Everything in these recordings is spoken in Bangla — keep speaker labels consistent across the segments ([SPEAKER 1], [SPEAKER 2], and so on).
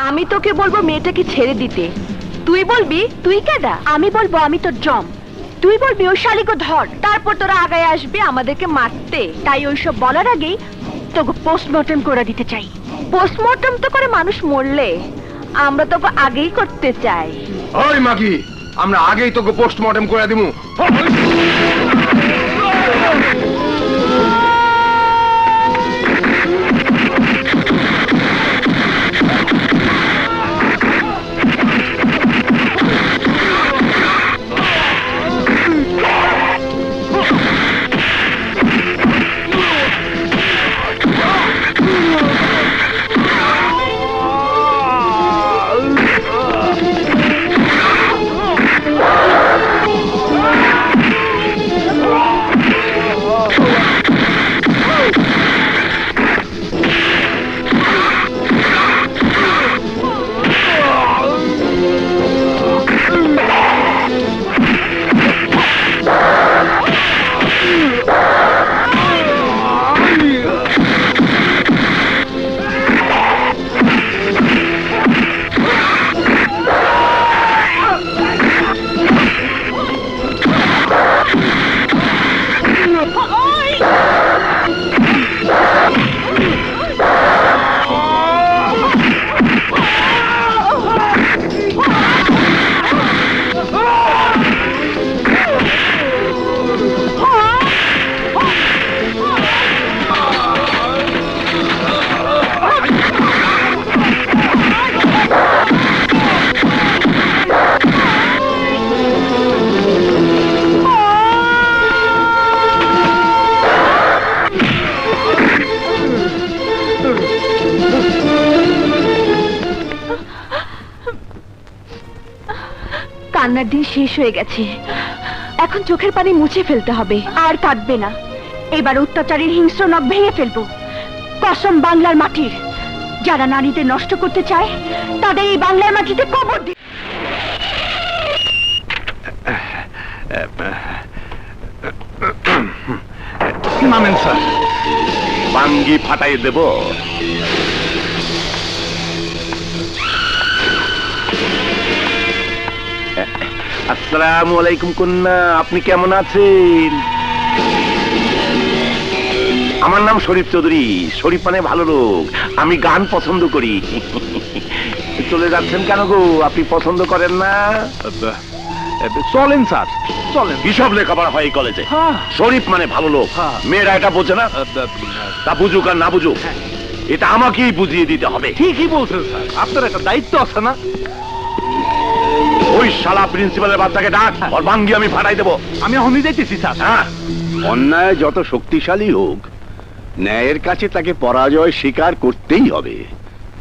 [SPEAKER 1] আমি তোকে বলবো মেয়েটাকে ছেড়ে দিতে, তুই বলবি তুই কেডা? আমি বলবো আমি তোর জম, তুই বলবি ওই শালিকে ধর। তারপর তোরা আগায় আসবে আমাদেরকে মারতে। তাই ওইসব বলার আগেই তোকে পোস্টমর্টম করে দিতে চাই। পোস্টমর্টম তো করে মানুষ মরলে, আমরা তোকে আগেই করতে চাই।
[SPEAKER 2] ওই মাগি, আমরা আগেই তোকে পোস্টমর্টম করে দিমু।
[SPEAKER 1] কান্নার দিন শেষ হয়ে গেছে, এখন চোখের পানি মুছে ফেলতে হবে। আর কাঁদবে না, এবার অত্যাচারীর হিংস্র নখ ভেঙে ফেলবো। কসম বাংলার মাটির, যারা নারীদের নষ্ট করতে চায় তাদের এই বাংলার মাটিতে কবর দি।
[SPEAKER 2] নামেন স্যার, বাঙ্গি ফাটাই দেব। আসসালামু আলাইকুম কন্যা, আপনি কেমন আছেন? আমার নাম শরীফ চৌধুরী। শরীফ মানে ভালো লোক, আমি গান পছন্দ করি। চলে যাচ্ছেন কেন গো, আপনি পছন্দ করেন না?
[SPEAKER 3] চলেন স্যার, চলেন।
[SPEAKER 2] কিসব লেখাপড়া হয় এই কলেজে? শরীফ মানে ভালো লোক, মেয়েরা এটা বোঝে না? তা বুঝুক আর না বুঝুক, এটা আমাকেই বুঝিয়ে দিতে হবে।
[SPEAKER 3] ঠিকই বলছেন স্যার, আপনার একটা দায়িত্ব আছে না?
[SPEAKER 2] ওই শালা প্রিন্সিপালের বাচ্চাকে ডাক, ওর বাঙ্গি আমি ফাটাই দেবো।
[SPEAKER 3] আমি এখনই যাইতেছি স্যার।
[SPEAKER 2] হ্যাঁ,
[SPEAKER 4] অন্যায় যত শক্তিশালী হোক, ন্যায়ের কাছে তাকে পরাজয় স্বীকার করতেই হবে,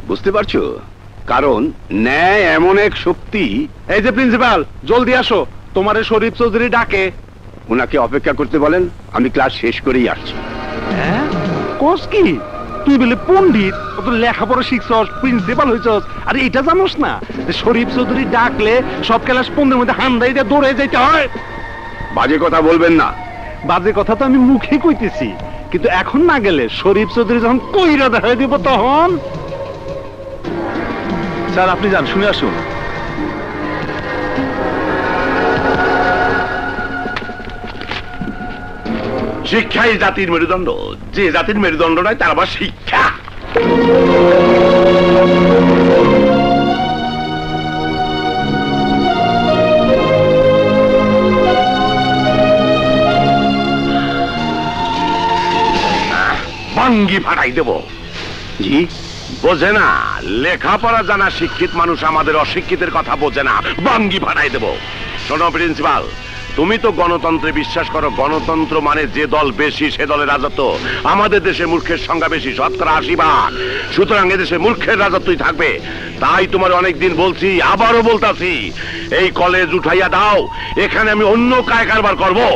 [SPEAKER 4] বুঝতে পারছো? কারণ ন্যায় এমন এক শক্তি।
[SPEAKER 3] এই যে প্রিন্সিপাল, জলদি আসো, তোমারে শরীফ চৌধুরী ডাকে।
[SPEAKER 4] ওনাকে অপেক্ষা করতে বলেন, আমি ক্লাস শেষ করেই আসছি।
[SPEAKER 3] হ্যাঁ, কোস কি তুই বলে পণ্ডিত, কত লেখাপড়া শিখছস, প্রিন্সিপাল হইছস, আর এটা জানোস না যে শরীফ চৌধুরী ডাকলে সব ক্লাস 15 মধ্যে হান্দাই দিয়ে দৌড়ে যাইতে হয়?
[SPEAKER 4] বাজে কথা বলবেন না।
[SPEAKER 3] বাজে কথা তো আমি মুখে কইতেছি, কিন্তু এখন না গেলে শরীফ চৌধুরী যখন কইরা দেখা দিব তখন। স্যার আপনি যান, শুনে আসুন।
[SPEAKER 2] শিক্ষাই জাতির মেরুদণ্ড, যে জাতির মেরুদণ্ড নয় তার আবার শিক্ষা। বাঙ্গি ফাটাই দেব।
[SPEAKER 4] জি,
[SPEAKER 2] বোঝে না, লেখাপড়া জানা শিক্ষিত মানুষ আমাদের অশিক্ষিতের কথা বোঝে না। বাঙ্গি ফাটাই দেব। শোনো প্রিন্সিপাল, তুমি তো গণতন্ত্রে বিশ্বাস করো। গণতন্ত্র মানে যে দল বেশি সে দলের রাজত্ব। আমাদের দেশে মূর্খের সংখ্যা বেশি, 80%। সুতরাং এদেশে মূর্খের রাজত্বই থাকবে। তাই তোমার অনেকদিন বলছি, আবারও বলতাছি, এই কলেজ উঠাইয়া দাও, এখানে আমি অন্য কায় কারবার করবো।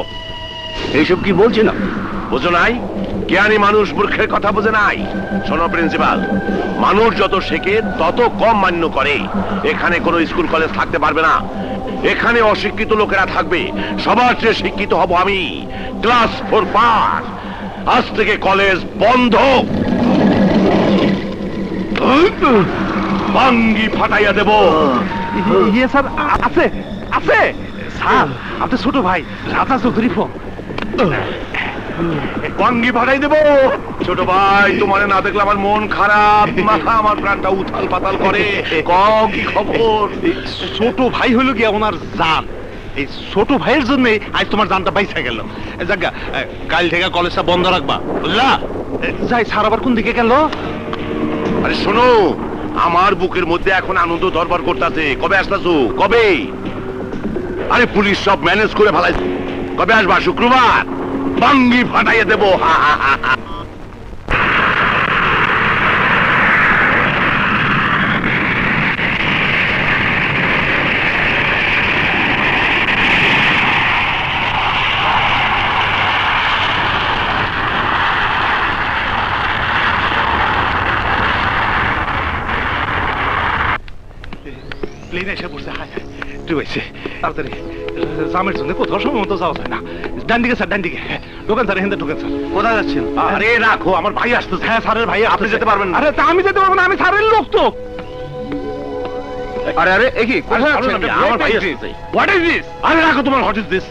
[SPEAKER 4] এইসব কি বলছেন?
[SPEAKER 2] বুঝো নাই? জ্ঞানী মানুষ মূর্খের কথা বোঝে নাই। শোনো প্রিন্সিপাল, মানুষ যত শেখে তত কম মান্য করে। এখানে কোনো স্কুল কলেজ থাকতে পারবে না, এখানে অশিক্ষিত লোকেরা থাকবে। সবার চেয়ে শিক্ষিত হব আমি। Class 4 pass. আজ থেকে কলেজ বন্ধ। ভাঙ্গি ফাটাইয়া দেব।
[SPEAKER 3] ইয়ে স্যার, আছে আছে স্যার, আপনার ছোট ভাই রাজা চৌধুরী ফোন।
[SPEAKER 2] ভাঙ্গি ফাটাই দেব। ছোট ভাই, তোমার না দেখলে আমার মন খারাপ, মাথা আমার প্রাণটা উথাল পাতাল করে। কি খবর?
[SPEAKER 3] ছোট ভাই হইলো গিয়া ওনার জান, এই ছোট ভাইয়ের জন্য আজ তোমার জানটা বাইসা গেল। জাগা, কাল থেকে কলেজটা বন্ধ রাখবা, বুঝলা? যাই, স্যার আবার কোন দিকে গেল?
[SPEAKER 2] আরে শোনো, আমার বুকের মধ্যে এখন আনন্দ দরবার করতেছে। কবে আসতেছো? কবে? আরে পুলিশ সব ম্যানেজ করে ফেলাইছে। কবে আসবা? শুক্রবার। ভাঙ্গি ফাটাইয়া দেবো।
[SPEAKER 3] প্লেন এসে পড়ছে। হায় হায়, ডুবেছে। তাড়াতাড়ি, জামের জন্য কোথাও সময় মতো যাওয়া যায় না। ডান দিকে স্যার, ডান দিকে। ঢোকেন স্যার, এখানে ঢোকেন স্যার। কোথায় যাচ্ছেন?
[SPEAKER 2] আরে রাখো, আমার ভাই আসতেছে।
[SPEAKER 3] হ্যাঁ স্যারের ভাই।
[SPEAKER 2] আপনি যেতে পারবেন না।
[SPEAKER 3] আরে তা আমি যেতে পারবো না, আমি স্যারের লোক তো।
[SPEAKER 2] আরে আরে, এ কি? আমার ভাই আসতেছে। What is this? আরে রাখো তোমার what is this?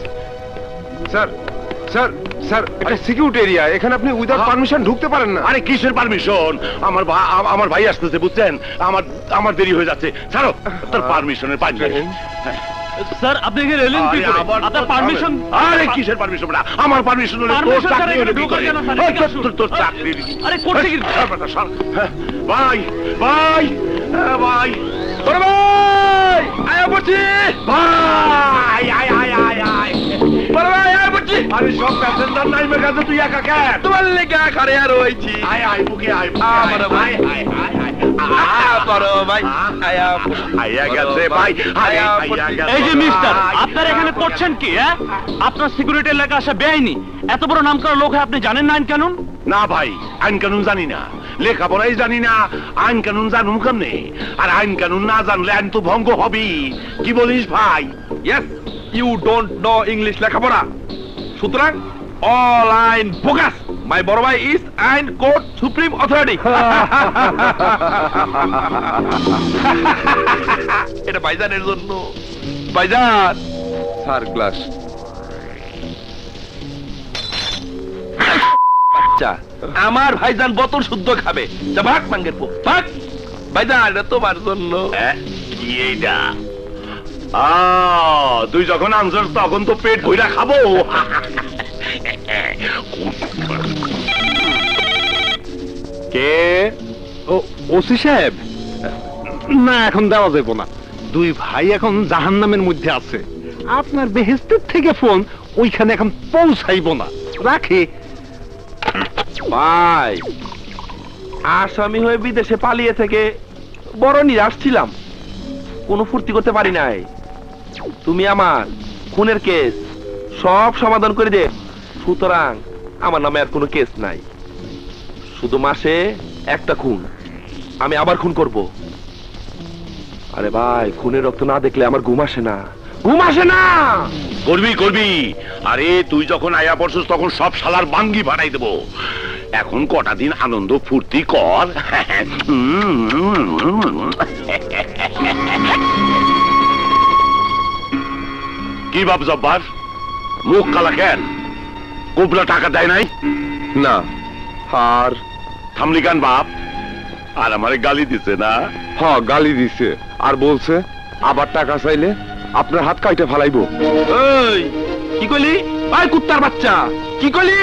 [SPEAKER 5] Sir sir sir, এটা সিকিউরিটি এরিয়া, এখানে আপনি উইদাউট পারমিশন ঢুকতে পারেন না।
[SPEAKER 2] আরে কিসের পারমিশন? আমার ভাই আসতেছে, বুঝছেন? আমার দেরি হয়ে যাচ্ছে। ছাড়ো, তোর পারমিশনের পাঁচ মিনিট।
[SPEAKER 3] স্যার আপনি এখানে এলেন কি করে? আপনার পারমিশন?
[SPEAKER 2] আরে কিসের পারমিশন? আমার পারমিশন হলে তোর
[SPEAKER 3] Permission ছাড়া
[SPEAKER 2] চাকরি
[SPEAKER 3] এখানে
[SPEAKER 2] হলে কি
[SPEAKER 3] ঢোকা
[SPEAKER 2] করে?
[SPEAKER 3] যায় না, স্যার,
[SPEAKER 2] ওই,
[SPEAKER 3] এদিকে আসুন।
[SPEAKER 2] তোর চাকরি।
[SPEAKER 3] আরে করতে কি?
[SPEAKER 2] ভাই ভাই ভাই,
[SPEAKER 5] বড় ভাই, আয়া বলছি।
[SPEAKER 2] ভাই আয় আয় আয় আয়।
[SPEAKER 5] বড় ভাই, আয়া বলছি।
[SPEAKER 2] আরে সব প্যাসেঞ্জার নাই মেঘাতে, তুই একা কেন?
[SPEAKER 5] তোমার লেগে খারে আর রয়েছি।
[SPEAKER 2] আয় আয় বুকে আয়,
[SPEAKER 5] বড় ভাই।
[SPEAKER 2] আয় আয় আয়।
[SPEAKER 5] বড় ভাই, আয়া
[SPEAKER 2] আয়া গেছে ভাই, আয়া গেছে।
[SPEAKER 3] এই যে মিস্টার,
[SPEAKER 2] ভাই।
[SPEAKER 3] আপনার এখানে করছেন কি? হ্যাঁ, আপনার সিকিউরিটি এলাকা আসা বেআইনি। এত বড় নামকরা লোক হয়ে আপনি জানেন না আইন কানুন?
[SPEAKER 2] না ভাই, আইন কানুন জানি না, লেখাপড়াই জানি না, আইন কানুন জানুম কেমনে? আর আইন কানুন না জানলে আইন তো ভঙ্গ হবেই। কি বলিস ভাই?
[SPEAKER 5] Yes, you don't know English লেখাপড়া, সুতরাং অল আইন বোগাস। মাই বড় ভাই ইজ আইন কোর্ট সুপ্রিম অথরিটি। এটা ভাইজানের জন্য। ভাইজান, স্যার গ্লাস। বাচ্চা, আমার ভাইজান বোতল শুদ্ধ খাবে। যা ভাগ মাঙ্গের পো, ভাগ। ভাইজান, এটা তোমার জন্য।
[SPEAKER 2] কি এইটা? তুই যখন আনছস তখন তো পেট ভইরা খাবো।
[SPEAKER 3] কে? ওসি সাহেব? না, এখন দেওয়া যাবে না। দুই ভাই এখন জাহান্নামের মধ্যে আছে। আপনার বেহেস্তের থেকে ফোন ওইখানে এখন পৌঁছাইব না। রাখি।
[SPEAKER 5] ভাই, আসামি হয়ে বিদেশে পালিয়ে থেকে বড় নিরাশ ছিলাম, কোনো ফুর্তি করতে পারি নাই। তুমি আমার খুনের কেস সব সমাধান করে দে, সুতরাং আমার নামে আর কোনো কেস নাই। শুধু মাসে একটা খুন, আমি আবার খুন করব। আরে ভাই, খুনের রক্ত না দেখলে আমার ঘুম আসে না, ঘুম আসে না।
[SPEAKER 2] করবি করবি। আরে তুই যখন আয়া পড়ছস তখন সব শালার বাঙ্গি বানাই দেবো। এখন কটা দিন আনন্দ ফুর্তি কর। কি বাপ জব্বার, মুখ কালা কেন? কোবরা টাকা দেয় নাই?
[SPEAKER 5] না, আর
[SPEAKER 2] থামলি কেন বাপ? আর আমারে গালি দিছে না?
[SPEAKER 5] হ্যাঁ, গালি দিছে আর বলছে আবার টাকা চাইলে আপনার হাত কাইটে ফালাইবো। এই কি কইলি? ভাই কুত্তার বাচ্চা, কি কইলি?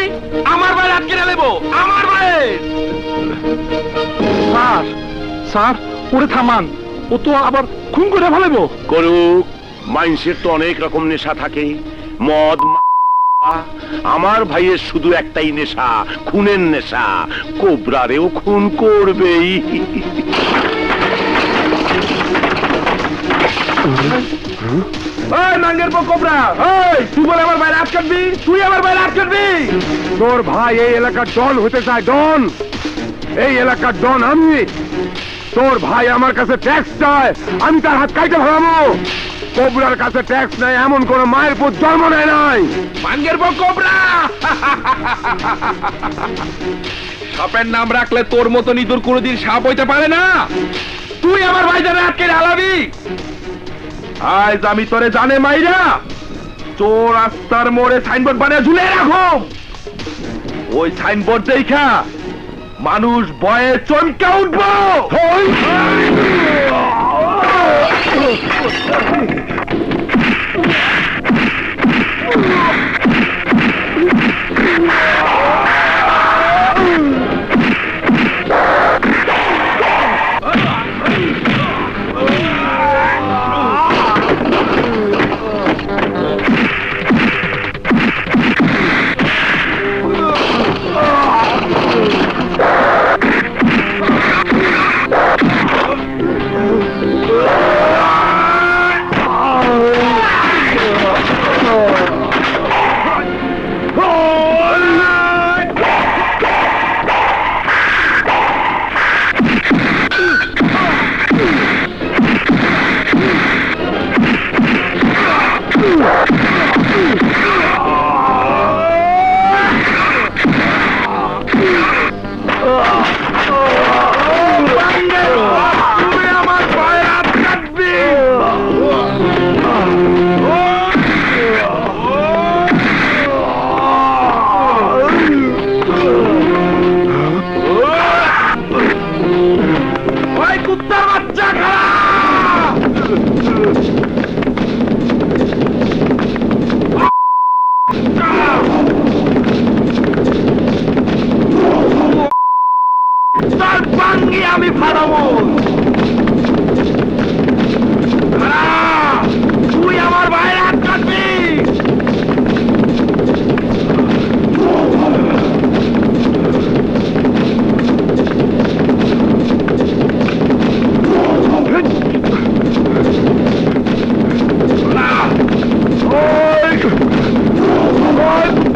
[SPEAKER 5] আমার ভাই হাত কেটে নেবো, আমার ভাই।
[SPEAKER 3] স্যার, স্যার ওরে থামান, ও তো আবার খুন করে ফেলাবো।
[SPEAKER 2] করুক, মাইন্সের তো অনেক রকম নেশা থাকে। মদ, আমার ভাইয়ের শুধু একটাই নেশা, খুনের নেশা। কোবরারেও খুন করবেই।
[SPEAKER 5] এই নাঙ্গের পো কোবরা, এই তুই বলে আমার ভাই রাত কাটবি? তুই আমার ভাই রাত কাটবি?
[SPEAKER 3] তোর ভাই এই এলাকার ডন হতে চায়, ডন। এই এলাকার ডন আমি। তোর ভাই আমার কাছে ট্যাক্স চায়, আমি তার হাত কাইটে ফেলাবো। কোবরার কাছে ট্যাক্স নাই, এমন কোন মায়ের পুত জন্ম নেয় নাই।
[SPEAKER 5] নাঙ্গের পো কোবরা, সাপের নাম রাখলে তোর মতন ইঁদুর কোনোদিন সাপ হইতে পারে না। তুই আমার ভাইজানে আটকে হালাবি? আজ আমি তোরে জানে মাইরা চোর রাস্তার মোড়ে সাইনবোর্ড বানিয়ে ঝুলে রাখো। ওই সাইনবোর্ড দেখা মানুষ ভয়ে চমকে উঠবো। আমি ফাড়াবো। তুই আমার ভাইয়ের হাত কাটবি।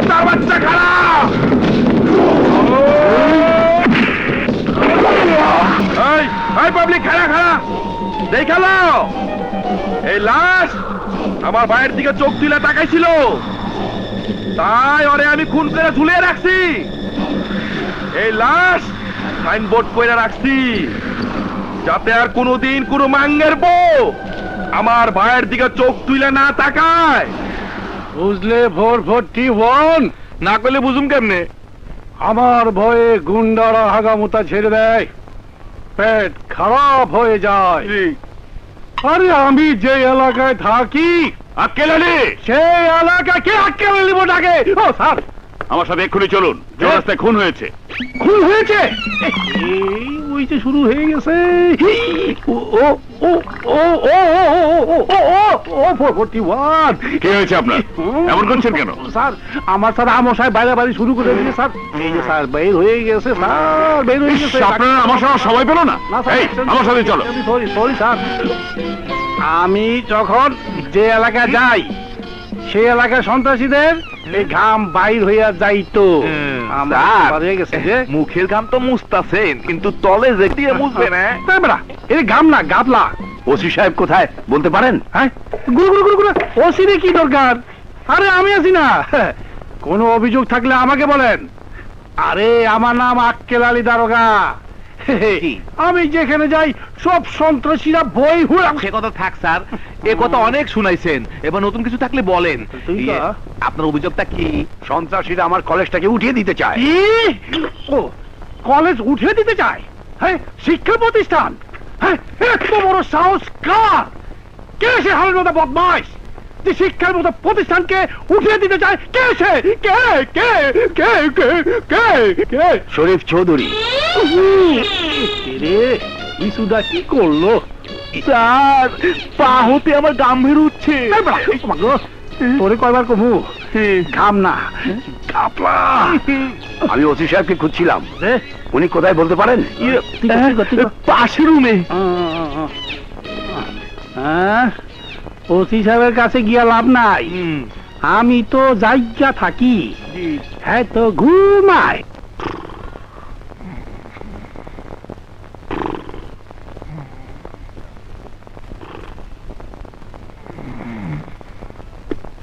[SPEAKER 5] তার বাচ্চা খারাপ। পাবলিক খাড়া খাড়া দেখালো, এই লাশ আমার ভাইয়ের দিকে চোখ তুলে তাকাইছিল, তাই ওরে আমি খুন করে ঝুলিয়ে রাখছি। এই লাশ সাইনবোর্ড করে রাখছি যাতে আর কোনোদিন কোনো মাঙ্গের বউ আমার ভাইয়ের দিকে চোখ তুলে না তাকায়।
[SPEAKER 3] বুঝলে 441 না করলে বুঝুম কেমনে? আমার ভয়ে গুন্ডারা হাগামুতা ছেড়ে দেয়, পেট খারাপ হয়ে যায়। আরে আমি যে এলাকায় থাকি
[SPEAKER 2] আক্কেলালি,
[SPEAKER 3] সেই এলাকা কে আক্কেল নিব ডাকে? ও স্যার,
[SPEAKER 2] আমার সাথে এক্ষুনি চলুন, যে রাস্তায় খুন হয়েছে।
[SPEAKER 3] খুন হয়েছে? এই ওই যে শুরু হয়ে গেছে। ও ও ও ও ও ও ও 441
[SPEAKER 2] কি হয়েছে আপনার? এমন করছেন কেন?
[SPEAKER 3] স্যার, আমার স্যার আমশায় বাইরে বাড়ি শুরু করে দিয়েছে স্যার। এই যে স্যার বের হয়ে গেছে, স্যার বের হয়ে গেছে।
[SPEAKER 2] আপনারা আমার সঙ্গে সময় পেল না? এই, আমার সাথে চলো।
[SPEAKER 3] সরি সরি স্যার, আমি যখন যে এলাকায় যাই সেই এলাকার সন্ত্রাসীদের এই ঘাম বাইর হইয়া যাইতো। আমার হয়ে গেছে যে
[SPEAKER 5] মুখের ঘাম তো মুছতাছেন, কিন্তু তলে যে দিয়ে মুছবে না।
[SPEAKER 3] এই ঘাম না, গাবলা।
[SPEAKER 4] ওসি সাহেব কোথায় বলতে পারেন?
[SPEAKER 3] হ্যাঁ, গুরু গুরু গুরু গুরু, ওসিরে কি দরকার? আরে আমি আছি না। কোনো অভিযোগ থাকলে আমাকে বলেন। আরে আমার নাম আক্কেল আলী দারোগা। আমি যেখানে যাই সব সন্ত্রাসীরা বই হুড়া।
[SPEAKER 5] সে কথা থাক স্যার, এ কথা অনেক শুনাইছেন, এবার নতুন কিছু থাকলে বলেন। আপনার অভিযোগটা কি?
[SPEAKER 4] সন্ত্রাসীরা আমার কলেজটাকে উঠিয়ে দিতে চায়।
[SPEAKER 3] কি? ও, কলেজ উঠে দিতে চায়? হ্যাঁ, শিক্ষা প্রতিষ্ঠান। হ্যাঁ, এত বড় সাহস কার? কে সে হারানোটা বদমাইশ যে শিক্ষার মতো প্রতিষ্ঠানকে উঠিয়ে দিতে চায়? কে সে? কে কে কে কে কে কে?
[SPEAKER 4] শরীফ চৌধুরী।
[SPEAKER 3] রে, ইসুদা কি করলো?
[SPEAKER 5] স্যার, পা হতে আমার গাম বের উঠছে।
[SPEAKER 3] তোরে কয়বার কমু? ঘাম না, কাপলা।
[SPEAKER 4] আমি ওসি সাহেবকে খুঁজছিলাম, উনি কোথায় বলতে পারেন?
[SPEAKER 5] পাশের রুমে।
[SPEAKER 3] ওসি সাহেবের কাছে গিয়া লাভ নাই, আমি তো জায়গা থাকি। হ্যাঁ, তো ঘুমায়।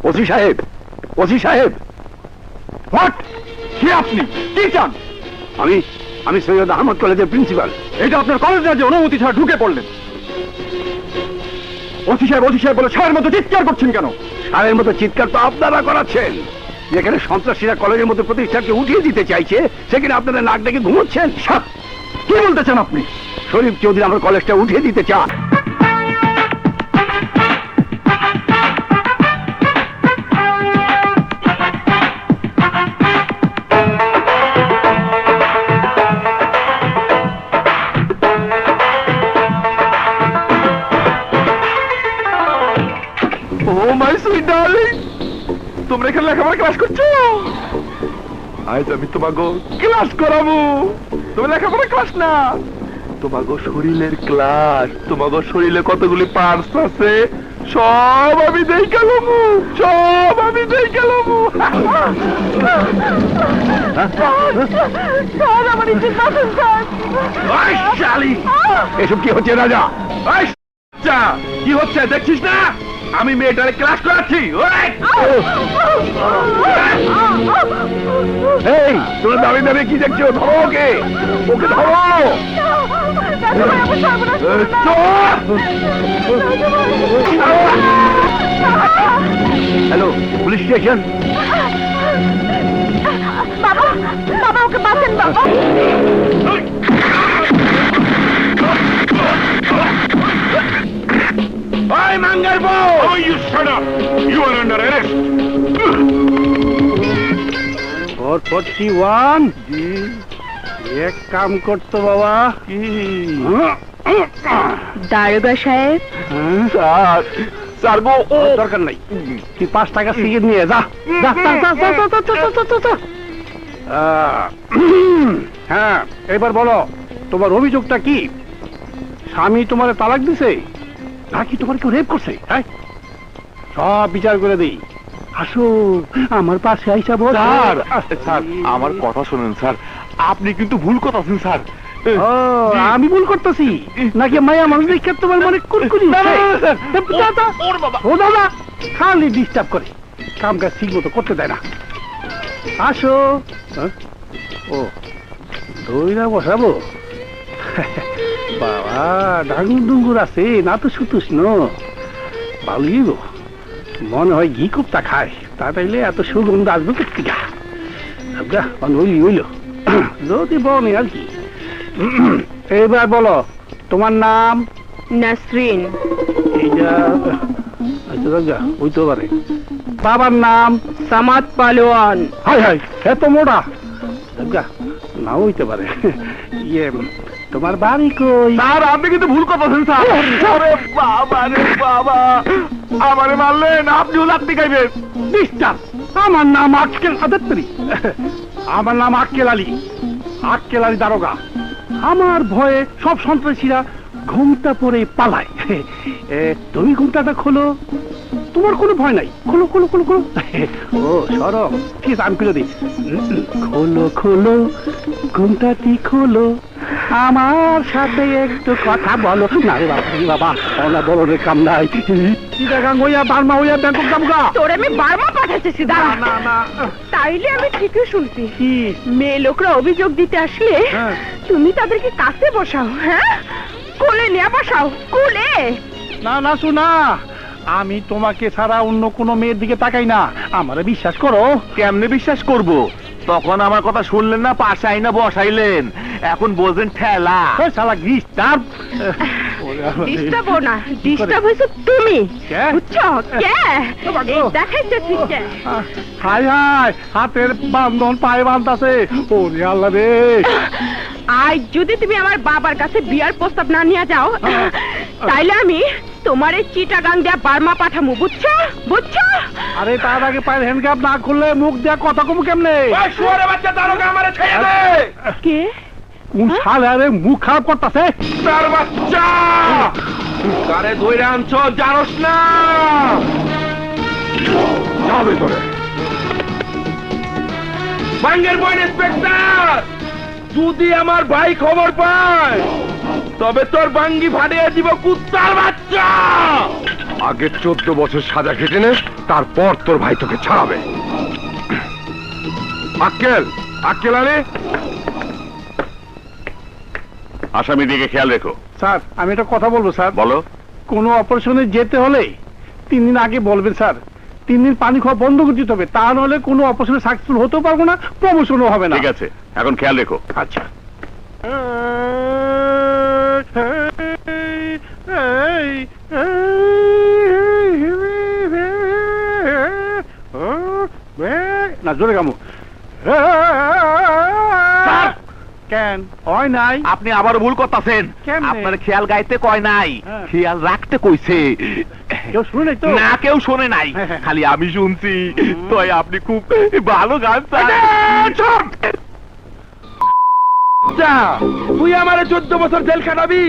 [SPEAKER 4] ওসি সাহেব, ওসি সাহেব।
[SPEAKER 3] হোয়াট? কি আপনি কি চান?
[SPEAKER 4] আমি আমি সৈয়দ আহমদ কলেজের প্রিন্সিপাল।
[SPEAKER 3] এটা আপনার কলেজের যে অনুমতি ছাড়া ঢুকে পড়লেন। ওসি সাহেব বলে সারের মতো চিৎকার করছেন কেন?
[SPEAKER 4] সারের মতো চিৎকার তো আপনারা করাচ্ছেন। যেখানে সন্ত্রাসীরা কলেজের মতো প্রতিষ্ঠানকে উঠিয়ে দিতে চাইছে, সেখানে আপনারা নাক ডেকে ঘুমোচ্ছেন।
[SPEAKER 3] কি বলতেছেন আপনি?
[SPEAKER 4] শরীফ চৌধুরী আমার কলেজটা উঠিয়ে দিতে চান।
[SPEAKER 5] ও মাই সুইট ডার্লিং, তোমরা এখানে লেখাপড়া ক্লাস করছো? আজ আমি তোমাকে ক্লাস করাবো। তুমি লেখাপড়া ক্লাস না, তোমাকে শরীরের ক্লাস। তোমাকে শরীরে কতগুলি পার্টস আছে সব আমি দেই গেলাম, সব আমি দেই গেলাম।
[SPEAKER 1] আমার ইজ্জত বাঁচান স্যার।
[SPEAKER 4] এসব কি হচ্ছে রাজা?
[SPEAKER 5] কি হচ্ছে দেখছিস না? আমি মেয়েটারে ক্লাস করাচ্ছি।
[SPEAKER 4] এই তোমরা দাবি দাবি কি দেখছো? ধরো ওকে, ওকে ধরো। Hello, police station.
[SPEAKER 1] বাবা, বাবা ওকে বাঁচান বাবা।
[SPEAKER 2] ওই মাঙ্গার বউ! Oh, you shut up! You are under arrest!
[SPEAKER 4] 441 জি, এক কাম করতো বাবা। কি
[SPEAKER 1] দারোগা সাহেব,
[SPEAKER 4] স্যার? স্যার গো, ও দরকার নাই। তুই 5 টাকা সিগারেট নিয়ে যা। যা, যা, যা, যা, যা, যা, যা, যা, যা, যা। হ্যাঁ, এবার বলো তোমার অভিযোগটা কি? স্বামী তোমার তালাক দিছে নাকি তোমার কেউ রেপ করছে? হ্যাঁ, সব বিচার করে দিই। আসো আমার পাশে আইসা বল।
[SPEAKER 5] স্যার, স্যার আমার কথা শুনুন স্যার, আপনি কিন্তু ভুল কথা শুনুন স্যার।
[SPEAKER 4] ও, আমি ভুল করতেছি নাকি মায়া মানুষ দেখে তোমার মনে কুরকুরি উঠছে? ও দাদা খালি ডিস্টার্ব করে, কাম কাজ ঠিক মতো করতে দেয় না। আসো। ও, দইরা বসাবো? বাবা ডাঙ্গুর ডুঙ্গুর আছে না তো সুতুস ন, ভালোই গো। মনে হয় ঘি কুপ্তা খায়, তা তাইলে এত সুগন্ধ আসবে কোথেকে? হইল যদি বনে আর কি। এবার বলো তোমার নাম?
[SPEAKER 1] নাসরিন।
[SPEAKER 4] এইটা আচ্ছা রাজা হইতে পারে। বাবার নাম?
[SPEAKER 1] সামাদ পালোয়ান।
[SPEAKER 4] হাই হাই, এত মোটা রাজা নাও হইতে পারে। ইয়ে তোমার বাড়ি কই?
[SPEAKER 5] স্যার আপনি কিন্তু ভুল কথা শুনুন স্যার। আরে বাবা রে বাবা, আমারে মারলেন, আপনিও লাত্তি খাইবেন।
[SPEAKER 4] ডিস্টার্ব। আমার নাম আক্কেল আদত্তরি। আমার নাম আক্কেল আলী, আক্কেল আলী দারোগা। আমার ভয়ে সব সন্ত্রাসীরা ঘুমটা পরে পালায়। তুমি ঘুমটাটা খোলো, তোমার কোনো ভয় নাই। খোলো খোলো খোলো খোলো। ও সরম, ঠিক আছে আমি খুলে দিই। খোলো খোলো ঘুমটাটি খোলো, আমার সাথে একটু কথা বলো। না রে বাবা, বাবা অনা বলো রে কাম নাই। চিটাগাং হইয়া বার্মা হইয়া ব্যাংকক যাবগা।
[SPEAKER 1] তোর আমি বার্মা পাঠাচ্ছি দাঁড়া।
[SPEAKER 4] না না,
[SPEAKER 1] তাইলে আমি ঠিকই শুনছি।
[SPEAKER 4] কি?
[SPEAKER 1] মেয়ে লোকরা অভিযোগ দিতে আসলে
[SPEAKER 4] হ্যাঁ।
[SPEAKER 1] তুমি তাদেরকে কাছে বসাও, হ্যাঁ কোলে নিয়ে বসাও, কোলে।
[SPEAKER 4] না না শোনা, আমি তোমাকে ছাড়া অন্য কোনো মেয়ের দিকে তাকাই না, আমারে বিশ্বাস করো।
[SPEAKER 5] কেমনে বিশ্বাস করব? তখন আমার কথা শুনলেন না, পাশে আইনা বসাইলেন, এখন বলছেন ঠেলা।
[SPEAKER 4] ওই শালা ডিস্টার্ব।
[SPEAKER 1] ডিস্টার্ব না, ডিস্টার্ব হয়েছে তুমি,
[SPEAKER 4] কে?
[SPEAKER 1] বুঝছো? কে এই দেখাইতেছি কে?
[SPEAKER 4] হাই হাই, হাতের বান্ধন পায়ে বাঁধতাছে। ওরে আল্লাহ রে।
[SPEAKER 1] আজ যদি তুমি আমার বাবার কাছে বিয়ার প্রস্তাব না নিয়ে যাও, তাইলে আমি তোমার এই চিটাগাং দিয়া বার্মা পাঠামু, বুঝছো? বুঝছো?
[SPEAKER 4] আরে তার আগে পায়ের হ্যান্ডক্যাপ না খুললে মুখ দিয়া কথা কম কেমনে?
[SPEAKER 5] ওই শুয়োরের বাচ্চা দারোগা আমারে ছেড়ে দে।
[SPEAKER 1] কে?
[SPEAKER 4] কোন শালা রে মুখ খারাপ করতেছে?
[SPEAKER 5] তার বাচ্চা কারে ধইরা আনছো জানোস না? যাবে তোরে বাঙ্গের বই ইন্সপেক্টর, যদি আমার ভাই খবর পায় তবে তোর বাঙ্গি ফাটিয়ে দিব কুত্তার বাচ্চা।
[SPEAKER 2] আগে 14 বছর সাজা খেটে নে, তারপর তোর ভাই তোকে ছাড়াবে। আক্কেল, আক্কেল আলী, আসামি দিকে খেয়াল রেখো।
[SPEAKER 4] স্যার আমি একটা কথা বলবো স্যার।
[SPEAKER 2] বলো।
[SPEAKER 4] কোনো অপারেশনে যেতে হলে 3 দিন আগে বলবেন স্যার। 3 দিন পানি খাওয়া বন্ধ করে দিতে হবে, তা নাহলে কোনো অপারেশনে সাকসেসফুল হতেও পারবো না, প্রমোশনও হবে না।
[SPEAKER 2] ঠিক আছে, এখন খেয়াল রেখো।
[SPEAKER 4] আচ্ছা। না জোরে গামো। কেন হয় নাই?
[SPEAKER 3] আপনি আবার ভুল করতেছেন।
[SPEAKER 4] কেমনে?
[SPEAKER 3] আপনার খেয়াল গাইতে কয় নাই,
[SPEAKER 4] হ্যাঁ।
[SPEAKER 3] খেয়াল রাখতে কইছে।
[SPEAKER 4] কেউ শুনে নাই তো?
[SPEAKER 3] না, কেউ শোনে নাই,
[SPEAKER 4] হ্যাঁ।
[SPEAKER 3] খালি আমি শুনছি। তো আপনি খুব ভালো গান
[SPEAKER 5] তুই আমারে 14 বছর জেল খাটাবি?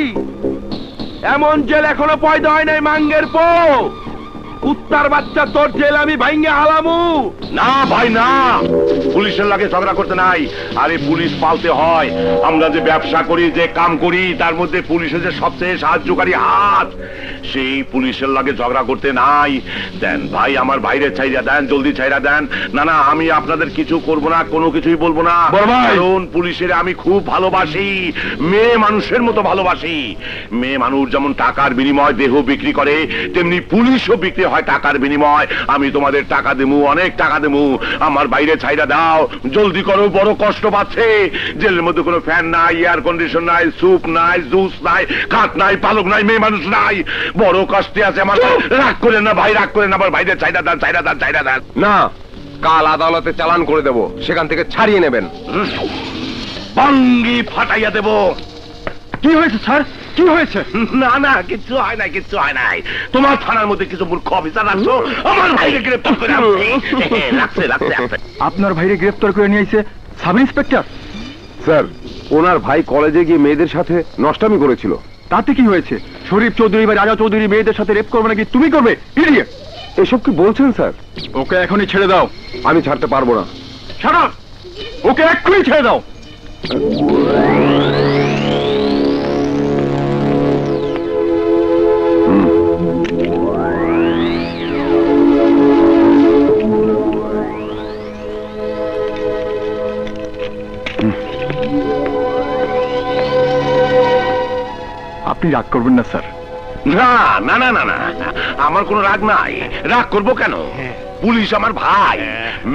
[SPEAKER 5] এমন জেল এখনো পয়দা হয় নাই মাঙ্গের পো। কুত্তার বাচ্চা, তোর জেল আমি ভাঙ্গে হালামু।
[SPEAKER 2] না ভাই না, পুলিশের লাগে ঝগড়া করতে নাই। আরে পুলিশ পালতে হয়। আমরা যে ব্যবসা করি, যে কাম করি, তার মধ্যে পুলিশের যে সবচেয়ে সাহায্যকারী হাত, সেই পুলিশের লাগে ঝগড়া করতে নাই। দেন ভাই, আমার বাইরে ছাইরা দেন, জলদি ছাইরা দেন। না না, আমি আপনাদের কিছু করব না, কোনো কিছুই বলবো না।
[SPEAKER 5] বল ভাই।
[SPEAKER 2] কারণ পুলিশের আমি খুব ভালোবাসি, মেয়ে মানুষের মতো ভালোবাসি। মেয়ে মানুষ যেমন টাকার বিনিময় দেহ বিক্রি করে, তেমনি পুলিশও বিক্রি হয় টাকার বিনিময়। আমি তোমাদের টাকা দেবো, অনেক টাকা দেবো। আমার বাইরে ছাইরা দাও, জলদি করো, বড় কষ্ট পাচ্ছে। জেলের মধ্যে কোনো ফ্যান নাই, এয়ার কন্ডিশন নাই, স্যুপ নাই, জুস নাই, খাট নাই, পালক নাই, মেয়ে মানুষ নাই, বড় কষ্টে আছে আমার। রাগ করেন না ভাই, রাগ করেন না। আমার বাইরে ছাইরা দেন, ছাইরা দেন, ছাইরা দেন।
[SPEAKER 6] না, কাল আদালতে চালান করে দেব, সেখান থেকে ছাড়িয়ে নেবেন।
[SPEAKER 2] বাঙ্গি ফাটাইয়া দেব।
[SPEAKER 4] কি হয়েছে স্যার, কি হয়েছে?
[SPEAKER 2] না না, কিচ্ছু হয় নাই, কিচ্ছু হয় নাই। তোমার থানার মধ্যে কিছু মূর্খ অফিসার রাখছো, আমার ভাইকে গ্রেপ্তার করে আনছি। রাখছে রাখছে রাখছে।
[SPEAKER 4] আপনার ভাইরে গ্রেফতার করে নিয়ে আইছে সাব ইন্সপেক্টর।
[SPEAKER 6] স্যার, ওনার ভাই কলেজে গিয়ে মেয়েদের সাথে নষ্টামি করেছিল।
[SPEAKER 4] তাতে কি হয়েছে? শরীফ চৌধুরী বা রাজা চৌধুরী মেয়েদের সাথে রেপ করবে নাকি তুমি করবে? ইডিয়েট!
[SPEAKER 6] এসব কি বলছেন স্যার?
[SPEAKER 4] ওকে এখনই ছেড়ে দাও।
[SPEAKER 6] আমি ছাড়তে পারবো না।
[SPEAKER 4] Shut up! ওকে এক্ষুনি ছেড়ে দাও। আপনি রাগ করবেন না স্যার।
[SPEAKER 2] না না না না না, আমার কোনো রাগ নাই। রাগ করবো কেন? পুলিশ আমার ভাই।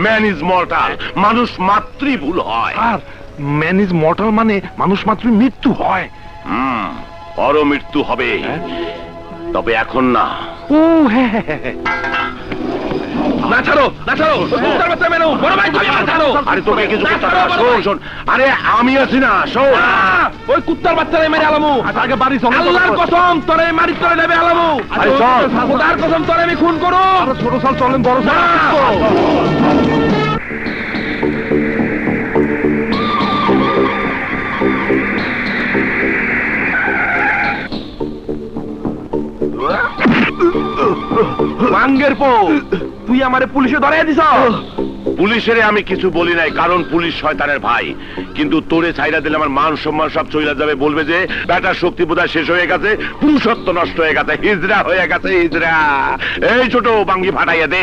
[SPEAKER 2] ম্যান ইজ মর্টাল, মানুষ মাত্রই ভুল হয়।
[SPEAKER 3] আর ম্যান ইজ মর্টাল মানে মানুষ মাত্রই মৃত্যু হয়।
[SPEAKER 2] ওরও মৃত্যু হবে, তবে এখন না।
[SPEAKER 3] ও হ্যাঁ হ্যাঁ হ্যাঁ।
[SPEAKER 5] না ছাড়ো, না ছাড়ো, ওই কুত্তার বাচ্চা মেনো, বড় ভাই তুমি না ছাড়ো।
[SPEAKER 2] আরে তোকে কিছু
[SPEAKER 5] না
[SPEAKER 2] করতে
[SPEAKER 5] ছাড়ো,
[SPEAKER 2] হবে না।
[SPEAKER 5] বড়
[SPEAKER 2] শোন
[SPEAKER 5] ভাই।
[SPEAKER 2] শোন, আরে আমি আছি না, শোন।
[SPEAKER 5] ওই কুত্তার বাচ্চারে মেরে আলামু।
[SPEAKER 3] আগে বাড়ি চলো।
[SPEAKER 5] আল্লাহর কসম তোরে মারি তোরে নেবে আলামু।
[SPEAKER 2] আরে চল।
[SPEAKER 5] খোদার কসম তোরে আমি খুন করব।
[SPEAKER 3] ছোট সাল চলেন, বড় সাল।
[SPEAKER 5] মাঙ্গের পো, তুই আমারে পুলিশে ধরাই দিছ।
[SPEAKER 2] পুলিশের আমি কিছু বলি নাই, কারণ পুলিশ শয়তানের ভাই। কিন্তু তোরে ছাইরা দিলে আমার মান সম্মান সব চইলা যাবে। বলবে যে বেটার শক্তি বোধহয় শেষ হয়ে গেছে, পুরুষত্ব নষ্ট হয়ে গেছে, হিজড়া হয়ে গেছে, হিজড়া। এই ছোট বাঙ্গি ফাটাইয়া দে।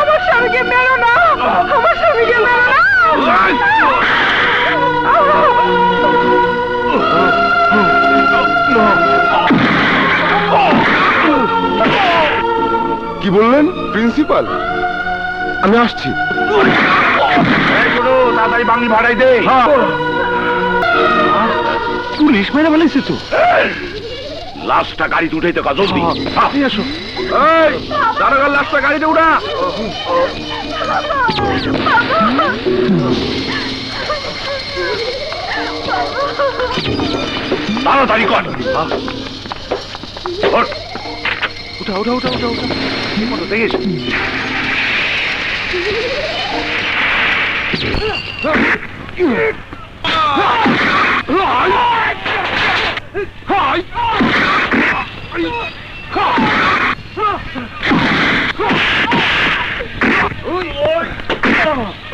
[SPEAKER 1] আমার স্বামীকে মেরো না, আমার স্বামীকে মেরো না।
[SPEAKER 6] কি বললেন প্রিন্সিপাল? আমি আসছি।
[SPEAKER 2] এই ছোট, তাড়াতাড়ি বাঙ্গি ফাটাই দে।
[SPEAKER 3] পুলিশ মেরে ফেলেছে তো।
[SPEAKER 2] লাশটা গাড়িতে উঠাইতে কা, জলদি।
[SPEAKER 3] আপনি এসো।
[SPEAKER 5] এই দারোগার লাশটা গাড়িতে উঠা।
[SPEAKER 2] তাড়াতাড়ি কর। ওঠ।
[SPEAKER 3] উঠা উঠা উঠা উঠা উঠা।
[SPEAKER 2] মতো দেখিস।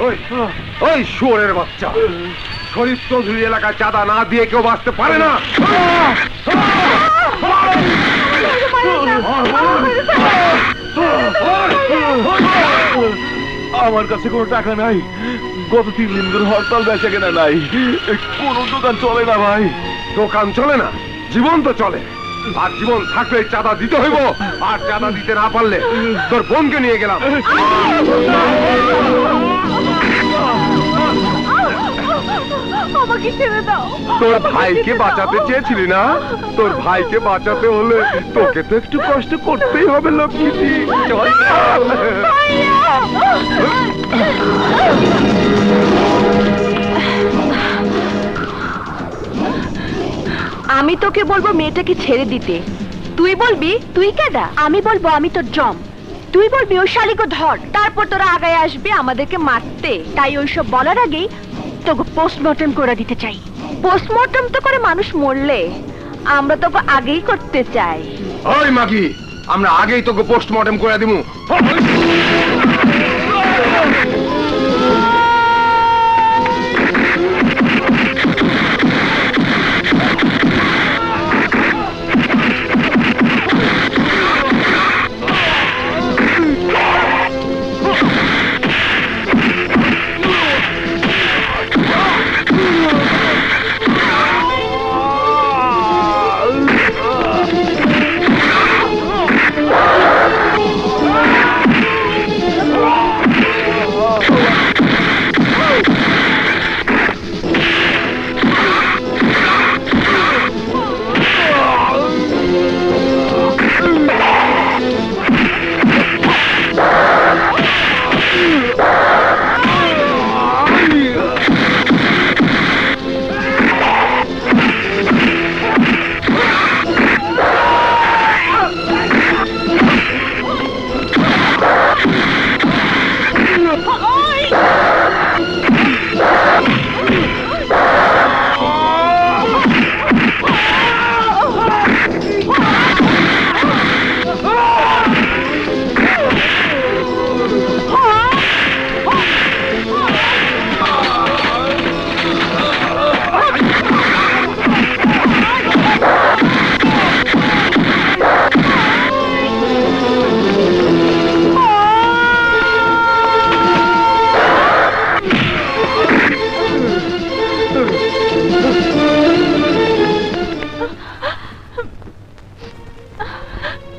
[SPEAKER 6] ওই ওই শুয়োরের বাচ্চা, শরীফ চৌধুরী এলাকায় চাঁদা না দিয়ে কেউ বাঁচতে পারে না।
[SPEAKER 5] আমার কাছে কোনো টাকা নাই, গত 3 দিন ধরে হরতাল বেচা কেনা নাই, কোনো দোকান চলে না ভাই।
[SPEAKER 6] দোকান চলে না, জীবন তো চলে। আর জীবন থাকলে চাঁদা দিতে হইব, আর চাঁদা দিতে না পারলে তোর বোনকে নিয়ে গেলাম।
[SPEAKER 1] আমাকে ছেড়ে দাও।
[SPEAKER 6] তোর ভাইকে বাঁচাতে চেয়েছিলি না? তোর ভাইকে বাঁচাতে হলে তোকে তো একটু কষ্ট করতেই হবে লক্ষ্মীটি। চল
[SPEAKER 1] আমি তোকে বলবো মেয়েটাকে ছেড়ে দিতে, তুই বলবি তুই কেডা? আমি বলবো আমি তোর জম, তুই বলবি ওই শালিকে ধর, তারপর তোরা আগায় আসবে আমাদেরকে মারতে। তাই ওইসব বলার আগেই তোকে পোস্টমর্টম করে দিতে চাই। পোস্টমর্টম তো করে মানুষ মরলে, আমরা তোকে আগেই করতে চাই।
[SPEAKER 6] ওই মাগি, আমরা আগেই তোকে পোস্টমর্টম করে দিমু।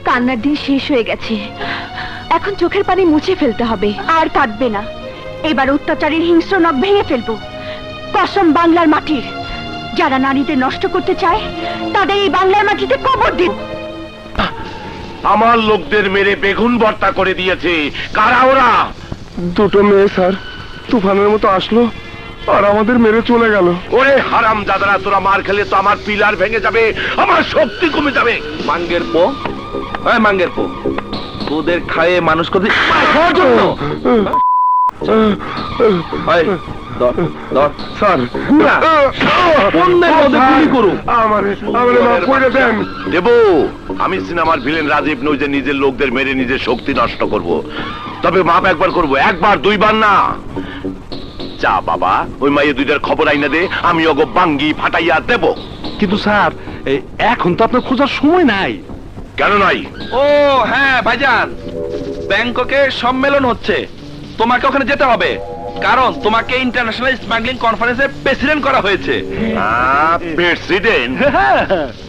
[SPEAKER 1] কান্নার দিন শেষ হয়ে গেছে, এখন চোখের পানি মুছে ফেলতে হবে। আর কাঁদবে না, এবার অত্যাচারীর হিংস্র নখ ভেঙে ফেলবো। কসম বাংলার মাটির, যারা নারীদের নষ্ট করতে চায় তাদের এই বাংলার মাটিতে কবর দিন।
[SPEAKER 2] আমার লোকদের মেরে বেগুন ভর্তা করে দিয়েছে। কারা ওরা?
[SPEAKER 6] দুটো মেয়ে স্যার, তুফানের মতো আসলো আর আমাদের মেরে চলে গেল।
[SPEAKER 2] ওরে হারাম দাদারা, তোরা মার খেলে তো আমার পিলার ভেঙে যাবে, আমার শক্তি কমে যাবে।
[SPEAKER 5] মাঙ্গের পো, এই মাঙ্গের পো, তোদের খায়ে মানুষ করতে জন্য
[SPEAKER 6] স্যার
[SPEAKER 2] দেবো, আমি সিনেমার ভিলেন রাজীব নই যে নিজের লোকদের মেরে নিজের শক্তি নষ্ট করব। তবে মাপ একবার করব, একবার দুইবার না। যা বাবা, ওই মাইয়ে দুইটার খবর আইনা দে, আমি ওগো বাঙ্গি ফাটাইয়া দেব।
[SPEAKER 3] কিন্তু স্যার, এখন তো আপনার খোঁজার সময় নাই।
[SPEAKER 2] কেন নাই?
[SPEAKER 5] ও হ্যাঁ ভাইজান, ব্যাংককে সম্মেলন হচ্ছে, তোমাকে ওখানে যেতে হবে, কারণ তোমাকে ইন্টারন্যাশনাল স্মাগলিং কনফারেন্সের প্রেসিডেন্ট করা হয়েছে।
[SPEAKER 2] প্রেসিডেন্ট?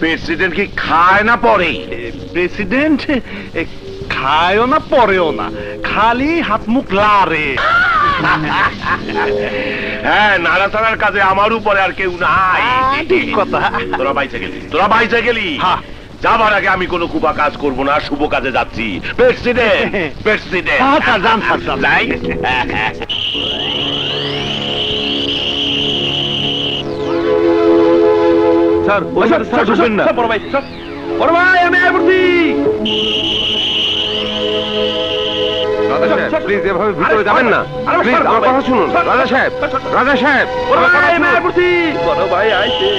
[SPEAKER 2] প্রেসিডেন্ট কি খায় না পরে?
[SPEAKER 3] প্রেসিডেন্ট খায়ও না পরেও না, খালি হাত মুখ লারে।
[SPEAKER 2] হ্যাঁ, নাড়াচাড়ার কাজে আমার উপরে আর কেউ নাই।
[SPEAKER 3] ঠিক কথা।
[SPEAKER 2] তোরা বাইচে গেলি, তোরা বাইচে গেলি।
[SPEAKER 3] হ্যাঁ।
[SPEAKER 2] যাবার আগে আমি কোনো কুবা কাজ করব না, শুভ কাজে যাচ্ছি। President, president.
[SPEAKER 3] স্যার যান, স্যার
[SPEAKER 2] যাই।
[SPEAKER 5] স্যার ওই স্যার শুনবেন না। বড় ভাই, বড় ভাই আমি আয় পড়ছি।
[SPEAKER 6] রাজা সাহেব, প্লিজ এভাবে ভিতরে যাবেন না। প্লিজ আমার কথা শুনুন। রাজা সাহেব, রাজা সাহেব,
[SPEAKER 5] বড় ভাই আমি আয় পড়ছি। বড় ভাই আইছে।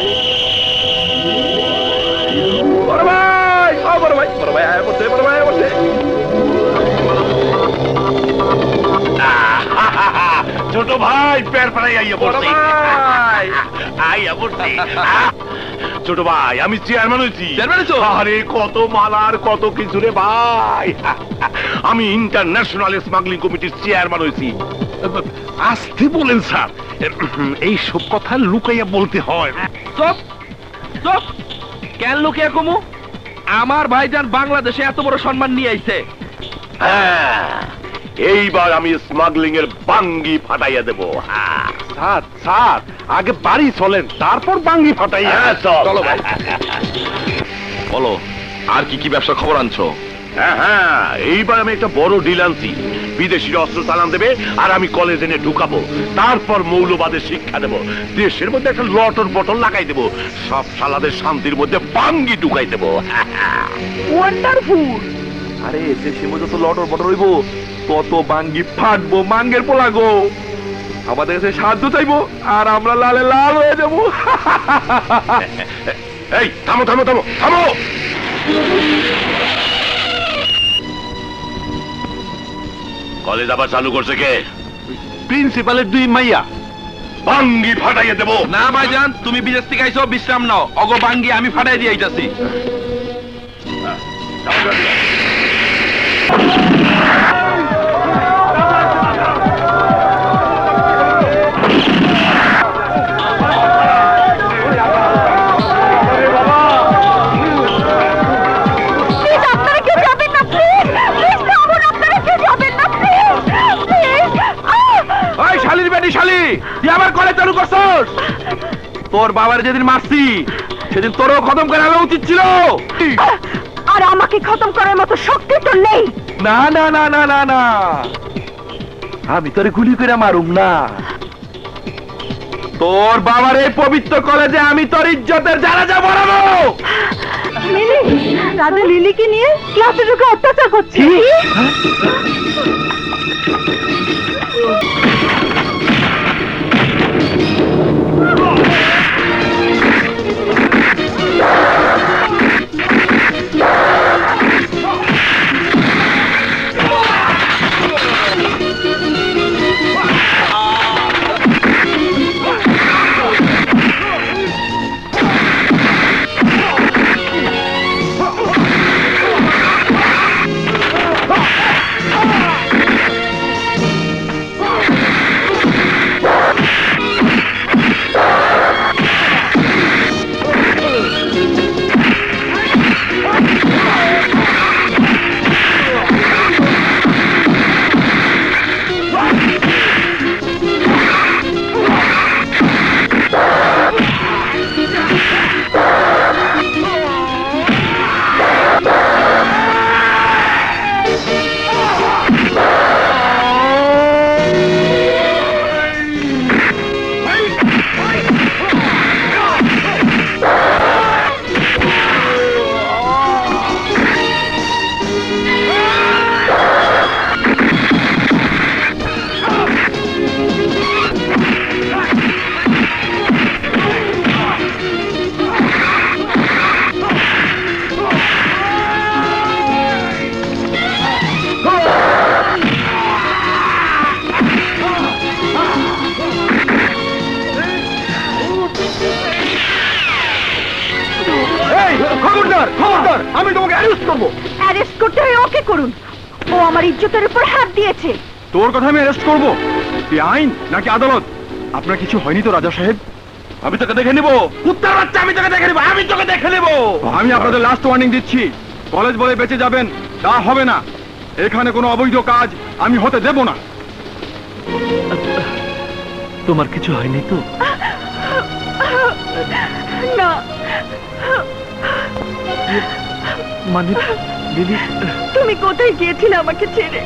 [SPEAKER 5] বড় ভাই, ও বড় ভাই, বড় ভাই আয় পড়ছে, বড় ভাই আয় পড়ছে।
[SPEAKER 2] ছোট ভাই পের পেরাই আইয়া পড়ছি
[SPEAKER 5] ভাই।
[SPEAKER 2] আইয়া পড়ছি ছোট ভাই আমি চেয়ারম্যান হয়েছি
[SPEAKER 5] চেয়ারম্যান হইছো?
[SPEAKER 2] আরে কত মালার কত কিছু রে ভাই আমি ইন্টারন্যাশনাল স্মাগলিং কমিটির চেয়ারম্যান হয়েছি।
[SPEAKER 3] আসতে বলেন স্যার, এই সব কথা লুকাইয়া বলতে হয়।
[SPEAKER 5] চুপ চুপ, কেন লুকিয়ে কমু? আমার ভাইজান বাংলাদেশে এত বড় সম্মান নিয়ে আইছে।
[SPEAKER 2] হ্যাঁ, এইবার আমি স্মাগলিং এর বাঙ্গি ফাটাইয়া দেব। হ্যাঁ
[SPEAKER 3] স্যার স্যার, আগে বাড়ি চলেন, তারপর বাঙ্গি ফাটাইয়া।
[SPEAKER 2] হ্যাঁ, চল।
[SPEAKER 5] চলো ভাই। বলো, আর কি কি ব্যবসা খবর আনছো?
[SPEAKER 2] হ্যাঁ, এইবার আমি একটা বড় ডিল আনছি। বিদেশিরা অস্ত্র চালান দেবে আর আমি কলেজ এনে ঢুকাবো, তারপর মৌলবাদের শিক্ষা দেব, দেশের মধ্যে একটা লটর বটল লাগাই দেব, সব শালাদের শান্তির মধ্যে বাঙ্গি ঢুকাই দেব।
[SPEAKER 5] ওয়ান্ডারফুল। আরে দেশের মধ্যে তো লটর বটর হইব, কত বাঙ্গি ফাটবো মাঙ্গের পোলা গো। আমাদের কাছে সাহায্য চাইবো আর আমরা লালে লাল হয়ে যাবো।
[SPEAKER 2] এই থামো থামো থামো থামো, কলেজ আবার চালু করছে কে?
[SPEAKER 3] প্রিন্সিপালের দুই মাইয়া।
[SPEAKER 2] বাঙ্গি ফাটাইয়া দেব।
[SPEAKER 5] না ভাইজান, তুমি বিদেশ থেকে আইছো, বিশ্রাম নাও। অগো বাঙ্গি আমি ফাটাই দিয়ে আইতাছি।
[SPEAKER 1] প্লিজ আপনারা কেউ যাবেন না, প্লিজ প্লিজ থামুন, আপনারা কেউ যাবেন না, প্লিজ প্লিজ।
[SPEAKER 5] ওই শালির বেটি শালি, তুই আবার কলেজ চালু করছস? তোর বাবার যেদিন মারছি সেদিন তোরও খতম করে আনা উচিত ছিল।
[SPEAKER 1] আর আমাকে খতম করার মতো শক্তি তো নেই।
[SPEAKER 5] না না না না না না, আমি তোরে গুলি করে মারুম না। তোর বাবার এই পবিত্র কলেজে আমি তোর ইজ্জতের জানাজা পড়াবো।
[SPEAKER 1] লিলি, দাদা লিলিকে নিয়ে ক্লাসে ঢুকে অত্যাচার করছে।
[SPEAKER 4] খবরদার খবরদার, আমি তোমাকে অ্যারেস্ট করবো।
[SPEAKER 1] অ্যারেস্ট করতে হয় ওকে করুন, ও আমার ইজ্জতের উপর হাত দিয়েছে।
[SPEAKER 4] তোর কথা আমি অ্যারেস্ট করবো? কি আইন নাকি আদালত? আপনার কিছু হয়নি তো রাজা সাহেব?
[SPEAKER 5] আমি তোকে দেখে নিবো, কুত্তার বাচ্চা, আমি তোকে দেখে নিবো, আমি তোকে দেখে নিবো।
[SPEAKER 4] আমি আপনাদের লাস্ট ওয়ার্নিং দিচ্ছি, কলেজ বলে বেঁচে যাবেন তা হবে না। এখানে কোনো অবৈধ কাজ আমি হতে দেব না।
[SPEAKER 5] তোমার কিছু হয়নি তো?
[SPEAKER 1] না,
[SPEAKER 5] মানে লিলি,
[SPEAKER 1] তুমি কোথায় গিয়েছিলে আমাকে ছেড়ে?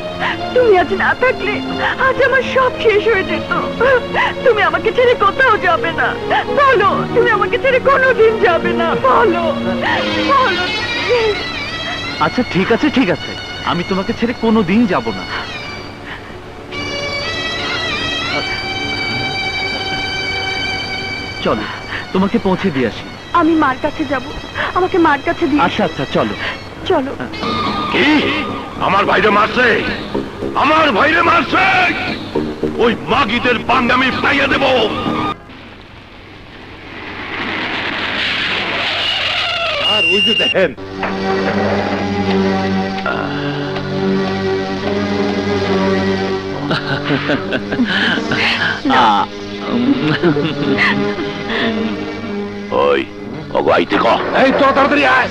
[SPEAKER 1] তুমি আজ না থাকলে আজ আমার সব শেষ হয়ে যেত। তুমি আমাকে ছেড়ে কোথাও যাবে না, বলো তুমি আমাকে ছেড়ে কোনোদিন যাবে না, বলো বলো।
[SPEAKER 7] আচ্ছা ঠিক আছে ঠিক আছে, আমি তোমাকে ছেড়ে কোনোদিন যাব না। চলো তোমাকে পৌঁছে দিয়ে আসি।
[SPEAKER 1] আমি মার কাছে যাব, আমাকে মার কাছে দিয়ে
[SPEAKER 7] আচ্ছা আচ্ছা চলো।
[SPEAKER 1] চলো।
[SPEAKER 2] কি আমার ভাইরে মারছে? আমার ভাইরে মারছে? ওই মাগিদের বাং আমি পাইয়ে দেব।
[SPEAKER 6] আর ওই যে দেখেন,
[SPEAKER 2] ওই ওগো আইতে ক।
[SPEAKER 6] এই তো তাড়াতাড়ি আয়।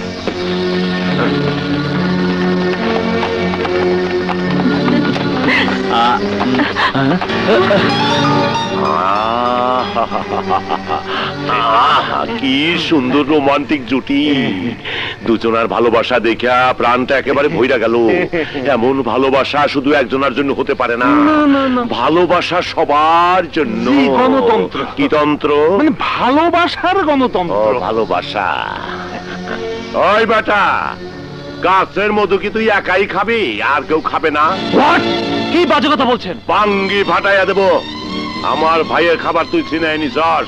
[SPEAKER 2] কি সুন্দর রোমান্টিক জুটি, দুজনার ভালোবাসা দেখা প্রাণটা একেবারে ভইরা গেল। এমন ভালোবাসা শুধু একজনের জন্য হতে পারে না, ভালোবাসা সবার জন্য।
[SPEAKER 3] জি, গণতন্ত্র।
[SPEAKER 2] কি তন্ত্র?
[SPEAKER 3] মানে ভালোবাসার
[SPEAKER 2] ও
[SPEAKER 3] গণতন্ত্র।
[SPEAKER 2] ভালোবাসা। ওই বেটা, গাছের মধু কি তুই একাই খাবি, আর কেউ খাবে না?
[SPEAKER 7] কি বাজে কথা বলছেন?
[SPEAKER 2] বাঙ্গি ফাটাইয়া দেব। আমার ভাইয়ের খাবার তুই ছিনাই নিছস,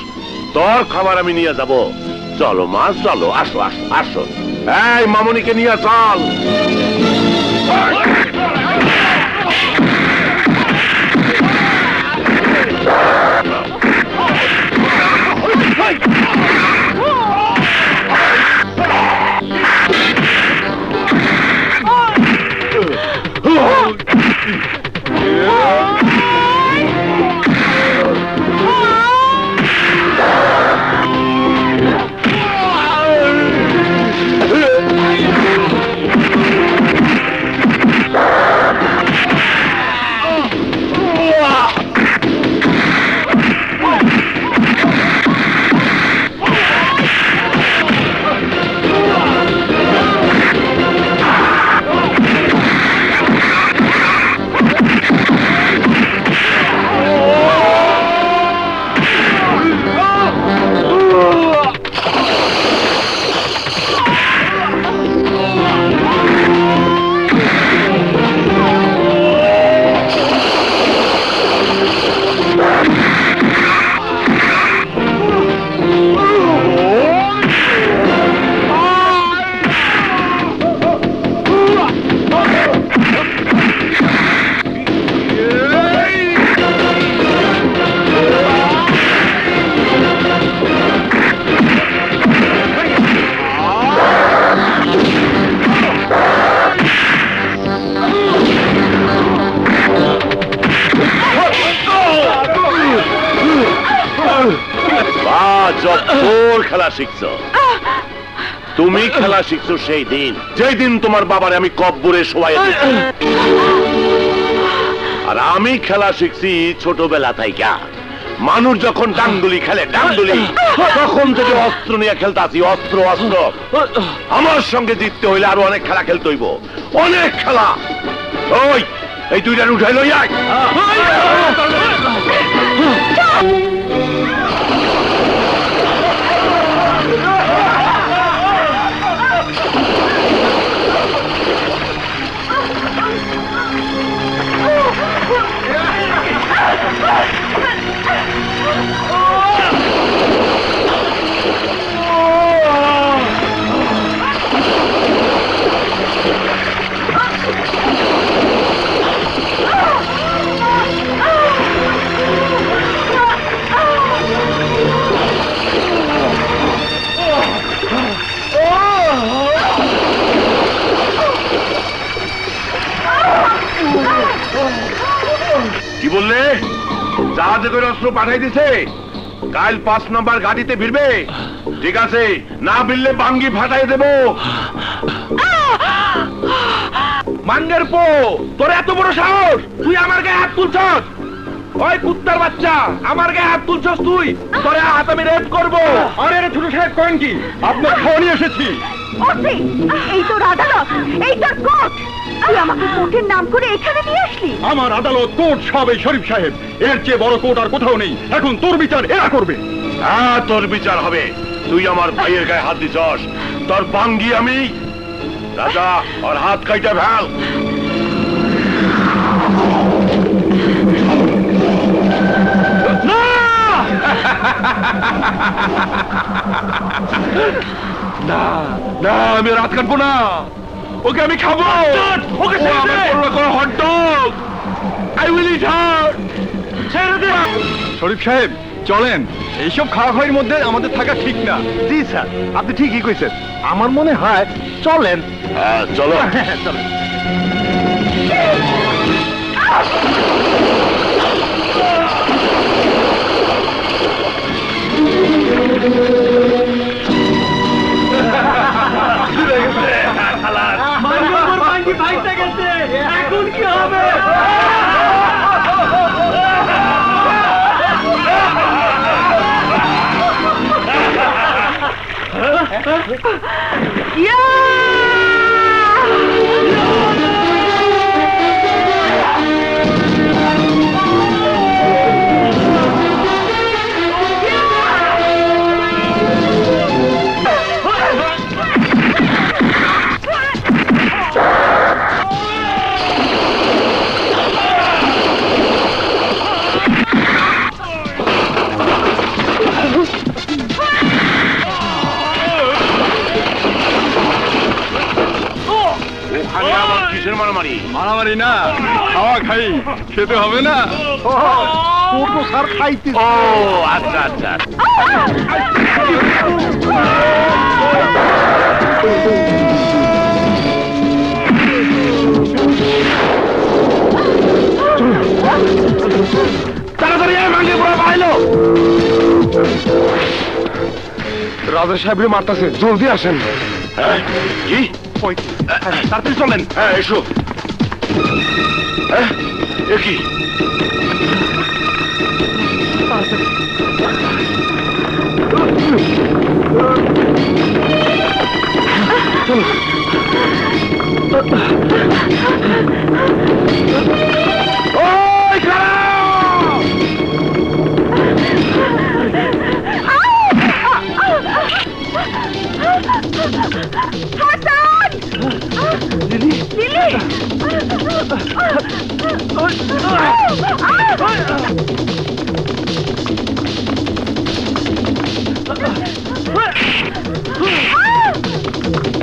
[SPEAKER 2] তোর খাবার আমি নিয়ে যাব। চলো মা, চলো, আসো আসো আসো। এই মামনিকে নিয়ে চল। খেলা শিখছো তুমি, খেলা শিখছো সেই দিন যেই দিন তোমার বাবারে আমি কব্বরে শোয়াই দিছি। আর আমি খেলা শিখছি ছোটবেলা থাইকা। মানুষ যখন ডাংডুলি খেলে, ডাংডুলি, তখন থেকে অস্ত্র নিয়ে খেলতাছি, অস্ত্র অস্ত্র। আমার সঙ্গে জিততে হইলে আরো অনেক খেলা খেলতে হইব, অনেক খেলা। ওই এই দুইটা উঠাই লই আয়। কি বললে? জাহাজে করে অস্ত্র পাঠাই দিছে, কাল 5 নম্বর গাড়িতে ভিড়বে। ঠিক আছে, না ভিড়লে বাঙ্গি ফাটাই দেব।
[SPEAKER 5] মাঙ্গের পো, তোর এত বড় সাহস, তুই আমার গায়ে হাত তুলছস? ওই কুত্তার বাচ্চা, আমার গায়ে হাত তুলছস তুই? তোরে হাত আমি রেপ করবো।
[SPEAKER 3] আরে আরে ছোট সাহেব করেন কি? আপনার খাওয়া নিয়ে এসেছি।
[SPEAKER 1] ওসি, এই তোর আদালত, এই তোর কোর্ট। তুই আমাকে কোর্টের নাম করে এখানে নিয়ে আসলি?
[SPEAKER 3] আমার আদালত, কোর্ট সব এই শরীফ সাহেব। এর চেয়ে বড় কোর্ট আর কোথাও নেই। এখন তোর বিচার এরা করবে।
[SPEAKER 2] হ্যাঁ, তোর বিচার হবে। তুই আমার ভাইয়ের গায়ে হাত দিছস, তোর বাঙ্গি আমি। রাজা, আর হাত কাইটা ফেল।
[SPEAKER 5] না না, আমি রাত কাটবো না, ওকে আমি খাবো। ওকে হটডগ, আই উইল ইট হার।
[SPEAKER 6] শরীফ সাহেব চলেন, এইসব খাওয়াখাওয়ির মধ্যে আমাদের থাকা ঠিক না।
[SPEAKER 3] জি স্যার, আপনি ঠিকই কইছেন। আমার মনে হয় চলেন।
[SPEAKER 2] হ্যাঁ চলো।
[SPEAKER 3] চলেন।
[SPEAKER 2] ওখানে আবার কিসের মারামারি?
[SPEAKER 6] মারামারি না, খাওয়া খাই, খেতে হবে না।
[SPEAKER 3] ছোট স্যার খাইতে।
[SPEAKER 2] ও আচ্ছা আচ্ছা।
[SPEAKER 6] তাড়াতাড়ি আয়, ভাঙ্গে পুরো পাইলো। রাজা সাহেবরে মারতাছে, জলদি আসেন।
[SPEAKER 2] হ্যাঁ, কি?
[SPEAKER 6] তাড়াতাড়ি চলেন।
[SPEAKER 2] হ্যাঁ এসো। হ্যাঁ, এ কি?
[SPEAKER 6] ওই খারাপ!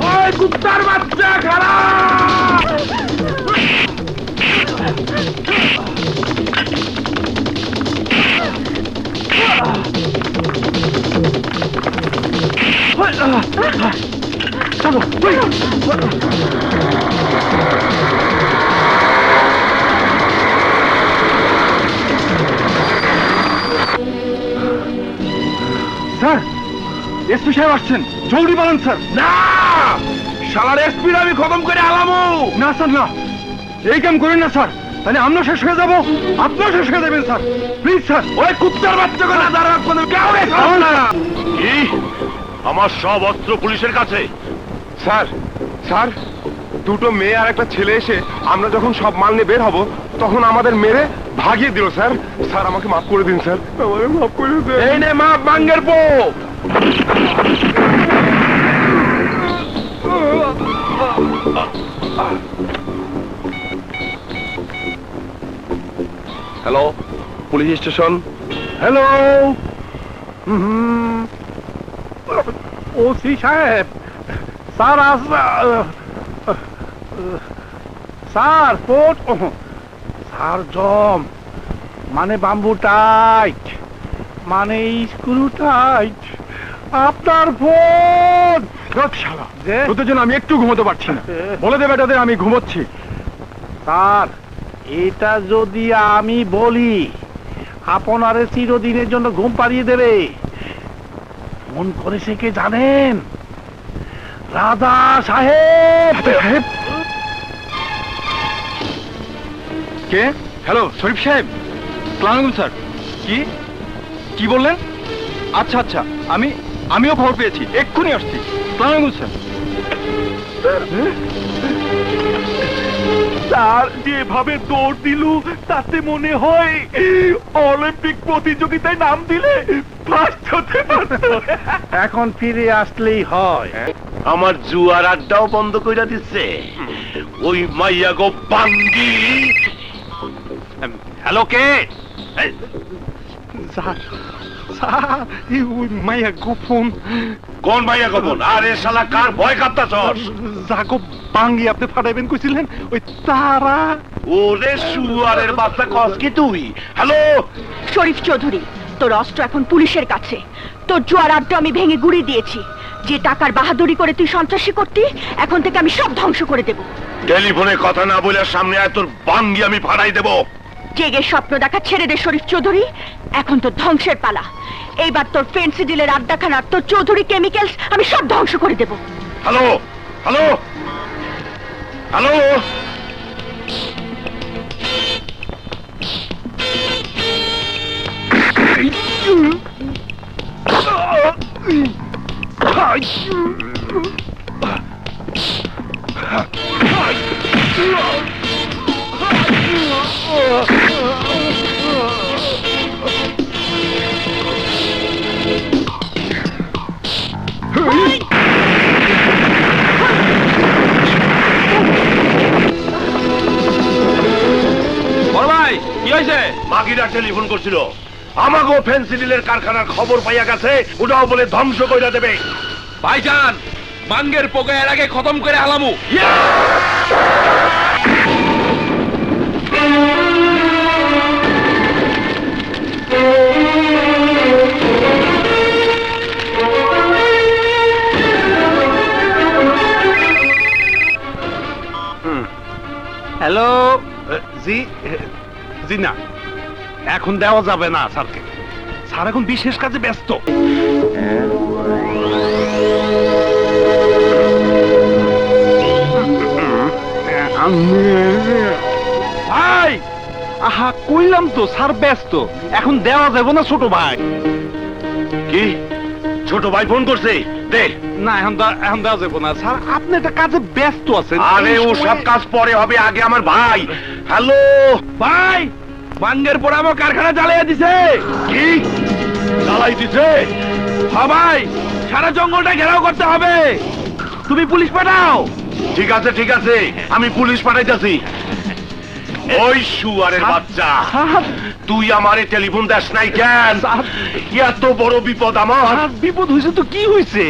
[SPEAKER 6] ওই কুত্তার বাচ্চা খারাপ! স্যার, এসপি সাহেব আসছেন, জলদি বলেন স্যার।
[SPEAKER 5] না, শালার এসপির আমি খতম করে আলামু।
[SPEAKER 6] না স্যার, না, এই কাম করেন না স্যার, তাহলে আমরা শেষ হয়ে যাবো, আপনিও শেষ হয়ে যাবেন স্যার। Please sir.
[SPEAKER 5] ওই কুত্তার বাচ্চা করে দাঁড়া, কোনো কাউরে খাও না।
[SPEAKER 2] কি? আমার সব অস্ত্র পুলিশের কাছে?
[SPEAKER 6] স্যার, স্যার, দুটো মেয়ে আর একটা ছেলে এসে আমরা যখন সব মাল নিয়ে বের হব তখন আমাদের মেরে ভাগিয়ে দিল স্যার। স্যার আমাকে মাফ করে দিন স্যার, আমাকে মাফ করে দিন।
[SPEAKER 5] এই নে মা বাঙ্গের পো। Hello, police station.
[SPEAKER 4] Hello, OC সাহেব, স্যার স্যার কোট, স্যার জম মানে বাম্বু টাইট, মানে স্ক্রু টাইট। আপনার ফোন
[SPEAKER 6] শালা,
[SPEAKER 4] যে
[SPEAKER 6] তোদের জন্য আমি একটু ঘুমোতে পারছি না। বলে দেবে তাদের আমি ঘুমোচ্ছি।
[SPEAKER 4] স্যার, এটা যদি আমি বলি আপনারে চিরদিনের জন্য ঘুম পাড়িয়ে দেবে। ফোন করেছে কে জানেন? রাধা সাহেব।
[SPEAKER 6] সাহেব কে? হ্যালো শরীফ সাহেব, সালাম স্যার। কি কি বললেন? আচ্ছা আচ্ছা, আমিও খবর পেয়েছি, এক্ষুনি আসছি। সালাম স্যার।
[SPEAKER 4] স্যার, যেভাবে দৌড় দিল তাতে মনে হয় অলিম্পিক প্রতিযোগিতায় নাম দিলে ফার্স্ট হতে পারত। এখন ফিরে আসলেই হয়।
[SPEAKER 2] আমার জুয়ার আড্ডাও বন্ধ কইরা দিচ্ছে ওই মাইয়া গো বাঙ্গি।
[SPEAKER 3] হ্যালো, কে? স্যার, স্যার, ওই মাইয়া গোপন।
[SPEAKER 2] কোন মাইয়া গোপন? আরে শালা কার ভয় কাঁপতাছস?
[SPEAKER 3] যাকো বাঙ্গি আপনি ফাটাইবেন কইছিলেন ওই তারা
[SPEAKER 2] ওরে শুয়ারের বাচ্চা কস কি তুই? হ্যালো,
[SPEAKER 1] শরীফ চৌধুরী, তোর অস্ত্র এখন পুলিশের কাছে। তোর জোয়ার আড্ডা আমি ভেঙে গুড়ি দিয়েছি। যে টাকার বাহাদুরি করে তুই সন্ত্রাসী করতি, এখন থেকে আমি সব ধ্বংস করে দেব।
[SPEAKER 2] টেলিফোনে কথা না বলে সামনে আয়, তোর বাঙ্গি আমি ফাটাই দেব।
[SPEAKER 1] জেগে স্বপ্ন দেখা ছেড়ে দে শরীফ চৌধুরী, এখন তোর ধ্বংসের পালা। এইবার তোর ফেন্সিডিলের আড্ডাখানা, তোর চৌধুরী কেমিক্যালস আমি সব ধ্বংস করে দেব।
[SPEAKER 2] Hello, hello, hello.
[SPEAKER 5] বড় ভাই কি হয়েছে?
[SPEAKER 2] বাকিরা টেলিফোন করছিল, আমাকেও ফেন্সিডিলের কারখানার খবর পাইয়া গেছে, ওটাও বলে ধ্বংস কইরা দেবে।
[SPEAKER 5] ভাইজান, বাঙ্গের পোকা এর আগে খতম করে আলামু।
[SPEAKER 3] হ্যালো জি জি না, এখন দেওয়া যাবে না স্যারকে। স্যার এখন বিশেষ কাজে ব্যস্ত। ভাই, আহা কইলাম তো স্যার ব্যস্ত, এখন দেওয়া যাবে না ছোট ভাই।
[SPEAKER 2] কি ছোট ভাই ফোন করছে? দে।
[SPEAKER 3] না এখন দেওয়া যাবে না স্যার, আপনি একটা কাজে ব্যস্ত আছেন।
[SPEAKER 2] আরে ও সব কাজ পরে হবে, আগে আমার ভাই। হ্যালো
[SPEAKER 5] ভাই, বাঙ্গের পোড়া আমার কারখানা জ্বালিয়ে দিছে।
[SPEAKER 2] কি জ্বালাই দিছে?
[SPEAKER 5] হ্যাঁ ভাই, সারা জঙ্গলটা ঘেরাও করতে হবে। তুমি পুলিশ পাঠাও।
[SPEAKER 2] ঠিক আছে ঠিক আছে, আমি পুলিশ পাঠাইতেছি। ওই শুয়ারের বাচ্চা, তুই আমারে টেলিফোন দাস নাই কেন? এত বড় বিপদ আমার।
[SPEAKER 3] আর বিপদ হয়েছে তো কি হয়েছে?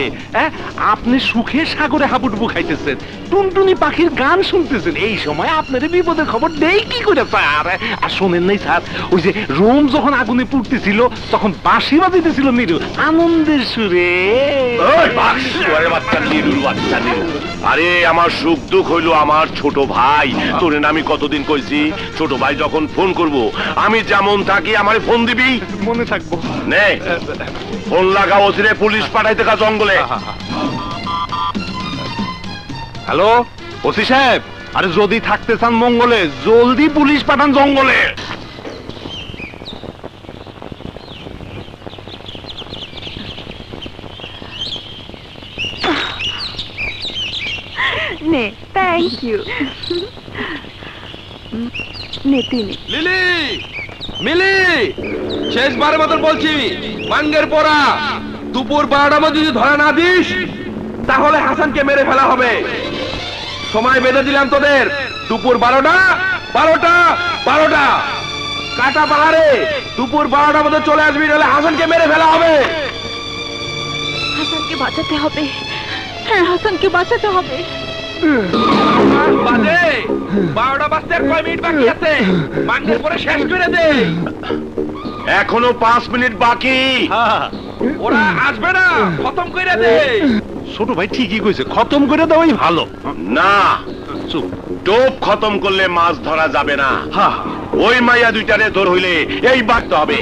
[SPEAKER 3] আপনি সুখে সাগরে হাবুডুবু খাইতেছেন, টুনটুনি পাখির গান শুনতেছেন, এই সময় আপনার বিপদের খবর দেই কি করে স্যার? আর শোনেন নাই স্যার, ওই যে রোম যখন আগুনে পুড়তেছিল তখন বাঁশি বাজিতেছিল নিরু আনন্দের সুরে।
[SPEAKER 2] ওই বাঘ শুয়ারের বাচ্চা, নিরুর বাচ্চা নিরু। আরে আমার সুখ দুঃখ হইলো আমার ছোট ভাই। তোরে না আমি কতদিন কইছি, ছোট ভাই যখন ফোন করব আমি যেমন থাকি আমারে ফোন দিবি।
[SPEAKER 3] মনে থাকবো।
[SPEAKER 2] নে ফোন লাগা, ওসিরে পুলিশ পাঠাইতে কা জঙ্গলে।
[SPEAKER 3] হ্যালো ওসি সাহেব, আরে যদি থাকতে চান মঙ্গলে, জলদি পুলিশ পাঠান জঙ্গলে।
[SPEAKER 1] নে, থ্যাংক ইউ। নে তুই নে।
[SPEAKER 5] লিলি, মিলি, শেষবারের মতন বলছি, বাঙ্গের পোড়া দুপুর 12টার মধ্যে যদি ধরা না দিস তাহলে হাসানকে মেরে ফেলা হবে। সময় বেঁধে দিলাম তোদের, দুপুর 12টা 12টা 12টা। কাটা পাহাড়ে দুপুর 12টার মধ্যে চলে আসবি, নাহলে হাসানকে মেরে ফেলা হবে।
[SPEAKER 1] হাসানকে বাঁচাতে হবে। হ্যাঁ, হাসানকে বাঁচাতে হবে।
[SPEAKER 5] বাজে 12টা বাজতে আর কয় মিনিট বাকি আছে? বাঙ্গের পরে শেষ করে দে।
[SPEAKER 2] এখনো 5 মিনিট বাকি।
[SPEAKER 5] ওরা আসবে না, খতম করে দে।
[SPEAKER 3] ছোট ভাই ঠিকই কইছে, খতম করে দেওয়াই ভালো।
[SPEAKER 2] না,
[SPEAKER 3] চুপ।
[SPEAKER 2] টোপ খতম করলে মাছ ধরা যাবে না।
[SPEAKER 3] হ্যাঁ,
[SPEAKER 2] ওই মাইয়া দুইটারে ধর হইলে এই বাড়তে হবে।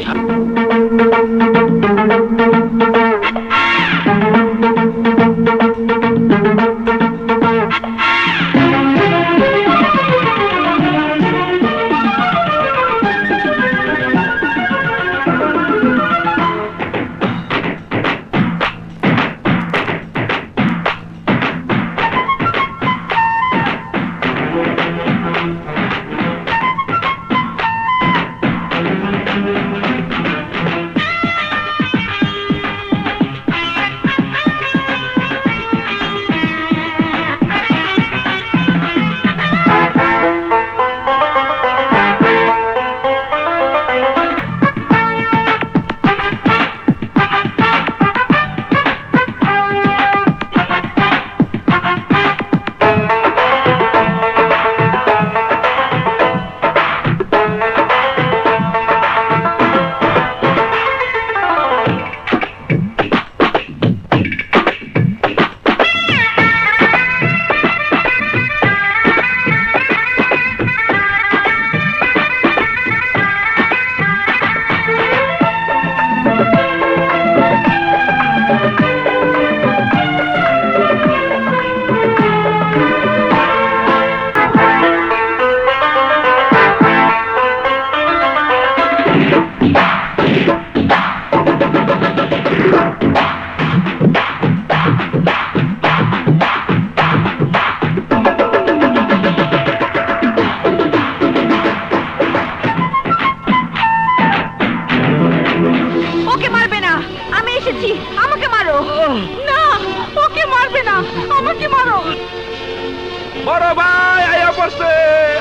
[SPEAKER 5] বড় ভাই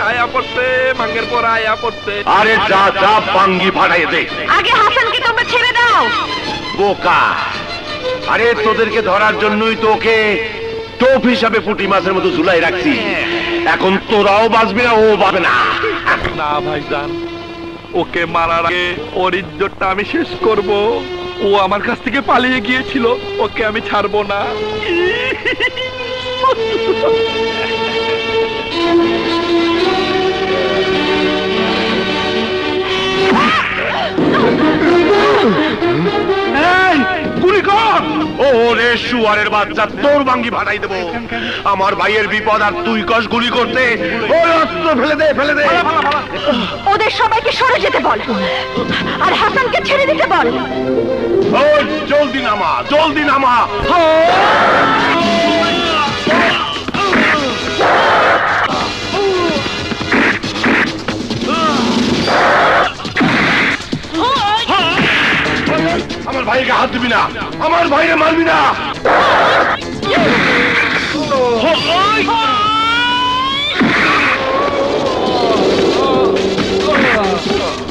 [SPEAKER 5] আয়া পড়ছে মাঙ্গের পর আয়া পড়ছে।
[SPEAKER 2] আরে যা যা বাঙ্গি ফাটাই দে
[SPEAKER 1] আগে হাসানকে তোমরা ছেড়ে দাও।
[SPEAKER 2] বোকা। আরে তোদেরকে ধরার জন্যই তো ওকে টোপ হিসাবে পুঁটি মাছের মতো ঝুলাই রাখছি। এখন তোরাও বাঁচবি না, ও বাঁচবে না।
[SPEAKER 5] না ভাইজান, ওকে মারার আগে ওর ইজ্জতটা আমি শেষ করব। ও আমার কাছ থেকে পালিয়ে গিয়েছিল, ওকে আমি ছাড়বো না।
[SPEAKER 4] গুলি কর।
[SPEAKER 2] ওরে শুয়ারের বাচ্চা, তোর বাঙ্গি ফাটাই দেবো। আমার ভাইয়ের বিপদ আর তুই কস গুলি করতে। ওই অস্ত্র ফেলে দে, ফেলে দে।
[SPEAKER 1] ওদের সবাইকে সরে যেতে বল, আর হাসানকে ছেড়ে দিতে বল।
[SPEAKER 2] ওই জলদি নামা, জলদি নামা। আমার ভাইকে হাত দিবি না, আমার ভাইকে মারবি না।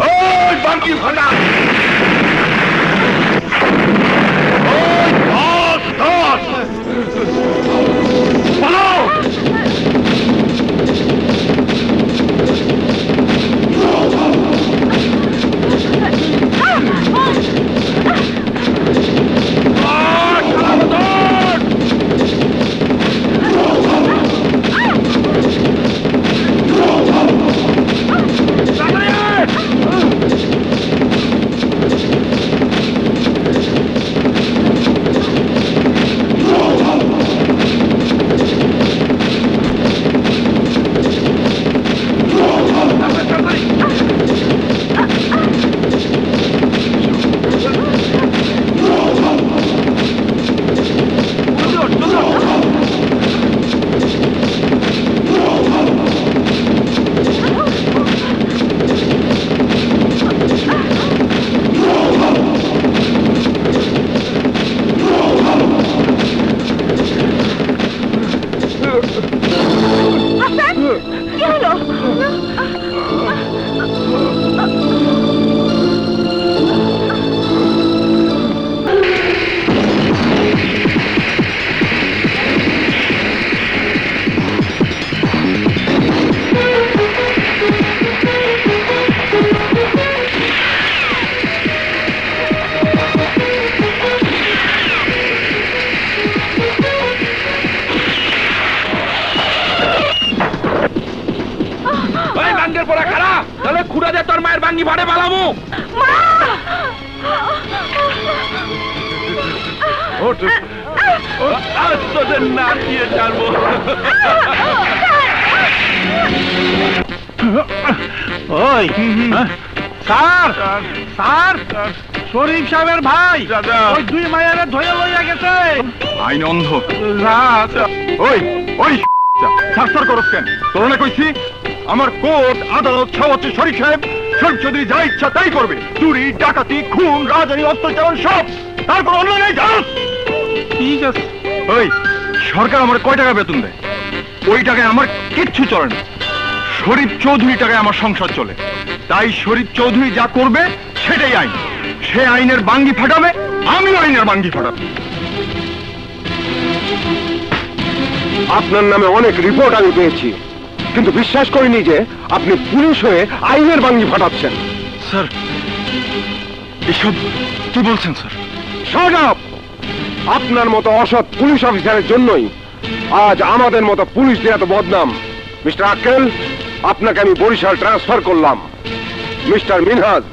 [SPEAKER 2] ওই বাঙ্গি ফাটা। ওই দশ দশ পালাও।
[SPEAKER 1] কি হলো?
[SPEAKER 5] ওই মাঙ্গের পর খারা, তাহলে খুঁড়া দে তোর মায়ের বাঙ্গি ফাটে পালামু। আজ তোদের না দিয়ে ছাড়বো।
[SPEAKER 4] ওই স্যার, স্যার, শরীফ সাহেবের ভাই ওই দুই মায়ের ধরে লইয়া গেছে।
[SPEAKER 6] আইন অন্ধ। ওই ওই সার করস কেন? তোর না কইছি আমার কোর্ট আদালত সব হচ্ছে শরীফ সাহেব। শরীফ চৌধুরী যা ইচ্ছা তাই করবে। চুরি, ডাকাতি, খুন, রাজানি, অত্যাচার সব। তারপর অন্য নেই জানো?
[SPEAKER 4] ঠিক আছে।
[SPEAKER 6] ওই সরকার আমার কয় টাকা বেতন দেয়? ওই টাকায় আমার কিচ্ছু চলে না। শরীফ চৌধুরী টাকায় আমার সংসার চলে। তাই শরীফ চৌধুরী যা করবে সেটাই আইন। সে আইনের বাঙ্গি ফাটাবে, আমিও আইনের বাঙ্গি ফাটাবো।
[SPEAKER 2] আপনার নামে অনেক রিপোর্ট আমি পেয়েছি, কিন্তু বিশ্বাস করিনি যে আপনি পুলিশ হয়ে আইনের বাঙ্গি ফাটাচ্ছেন।
[SPEAKER 6] স্যার এসব কি বলছেন স্যার?
[SPEAKER 2] Shut up! আপনার মতো অসৎ পুলিশ অফিসারের জন্যই আজ আমাদের মতো পুলিশদের এত বদনাম। মিস্টার আক্কেল, আপনাকে আমি বরিশাল ট্রান্সফার করলাম। মিস্টার মিনহাজ,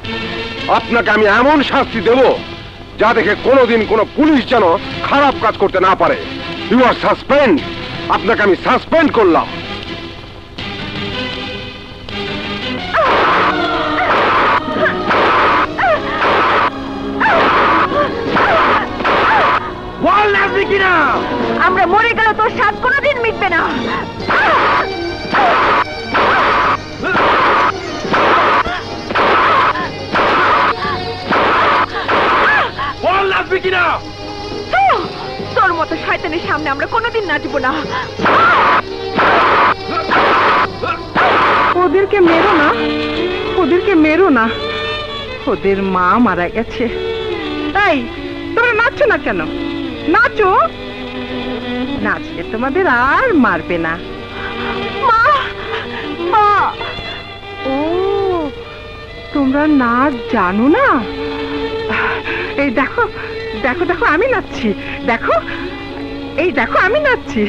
[SPEAKER 2] আপনাকে আমি এমন শাস্তি দেব যা দেখে কোনোদিন কোনো পুলিশ যেন খারাপ কাজ করতে না পারে। You are suspend. আপনাকে আমি সাসপেন্ড করলাম।
[SPEAKER 4] বল আসবি কিনা?
[SPEAKER 1] আমরা মরে গেল তোর স্বাদ কোনোদিন মিটবে না।
[SPEAKER 5] বল আসবি কিনা?
[SPEAKER 1] তোর মতো শয়তানের সামনে আমরা কোনোদিন নাচবো না।
[SPEAKER 8] ওদেরকে মেরো না, ওদেরকে মেরো না, ওদের মা মারা গেছে। তাই তোমরা নাচছো না কেন? নাচো, নাচলে তোমাদের আর মারবে না।
[SPEAKER 1] মা, মা,
[SPEAKER 8] ও, তোমরা নাচ জানো না? এই দেখো দেখো দেখো আমি নাচছি, দেখো, এই দেখো আমি নাচছি।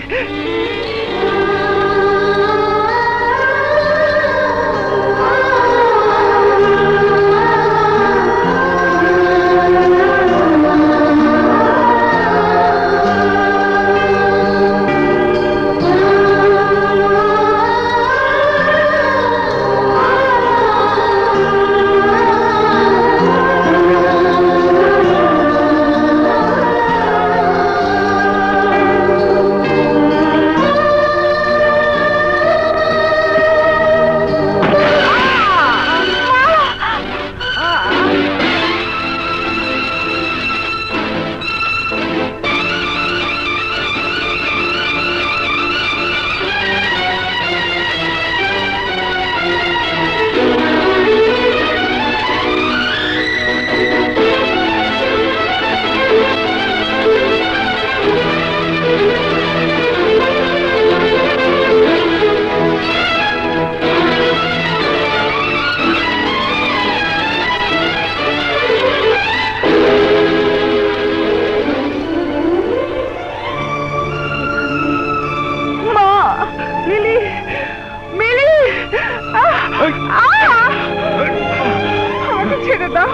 [SPEAKER 8] আমাকে ছেড়ে দাও,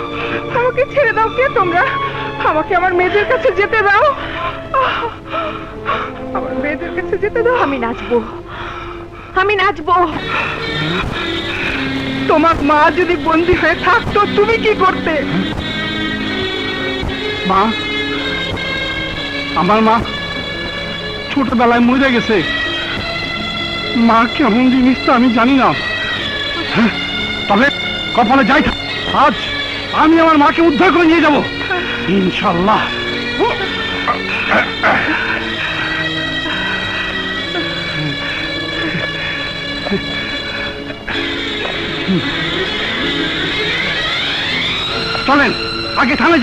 [SPEAKER 8] আমাকে ছেড়ে দাও। কে তোমরা? আমাকে আমার মেয়েদের কাছে যেতে দাও, আমার মেয়েদের কাছে যেতে দাও।
[SPEAKER 1] আমি নাচবো, আমি নাচবো।
[SPEAKER 8] তোমার মা যদি বন্দী হয়ে থাকতো তুমি কি করতে?
[SPEAKER 4] মা, আমার মা ছোটবেলায় মরে গেছে। মা কেমন জিনিস তা আমি জানি না, তবে কপালে যাই থাক, আজ আমি আমার মাকে উদ্ধার করে নিয়ে যাব ইনশাল্লাহ। চলেন আগে থামে।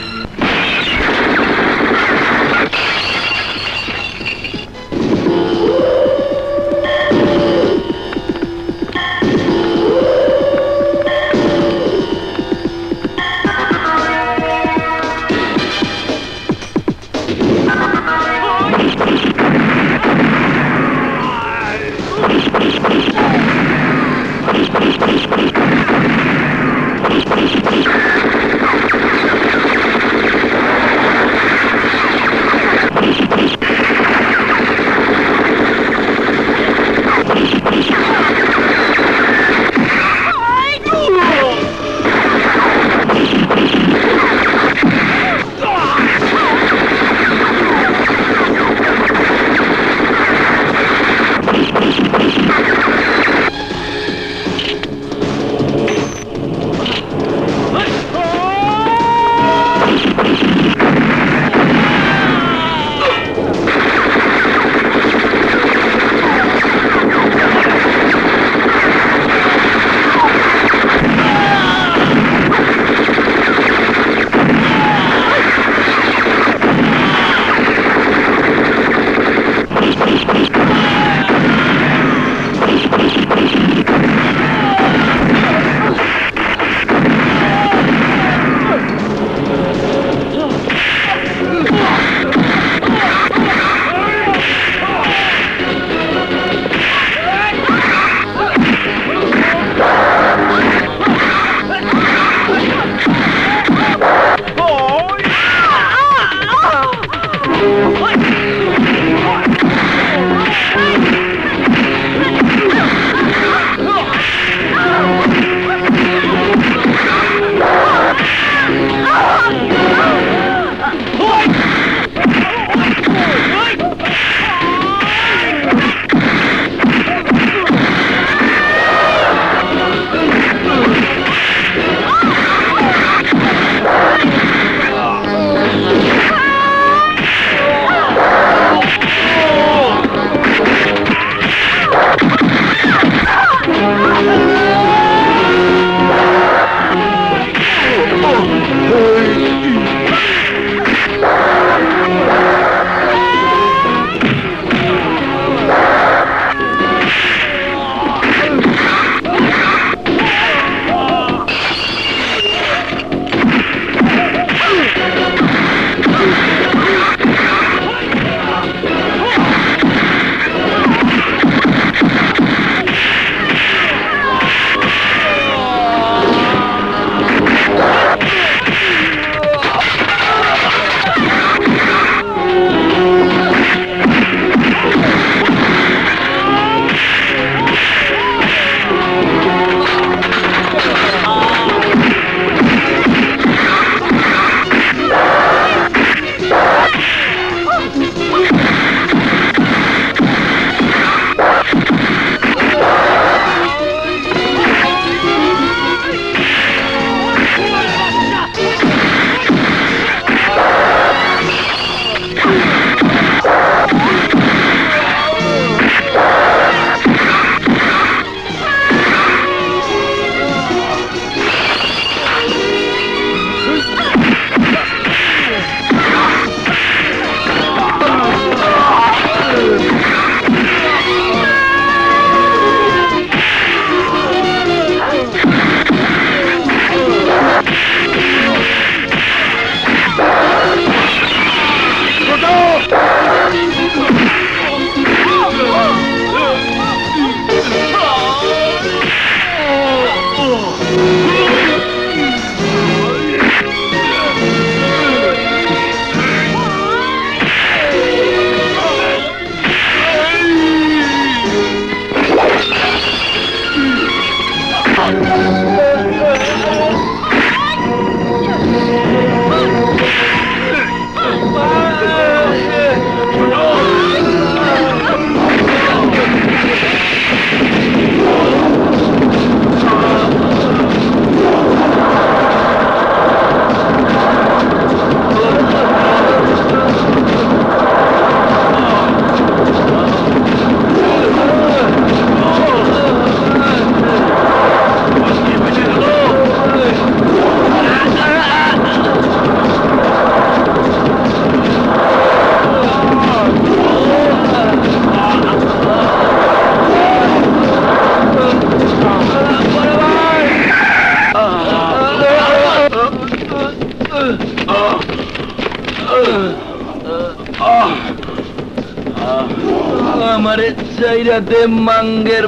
[SPEAKER 7] আমারে চাইরা দে মাঙ্গের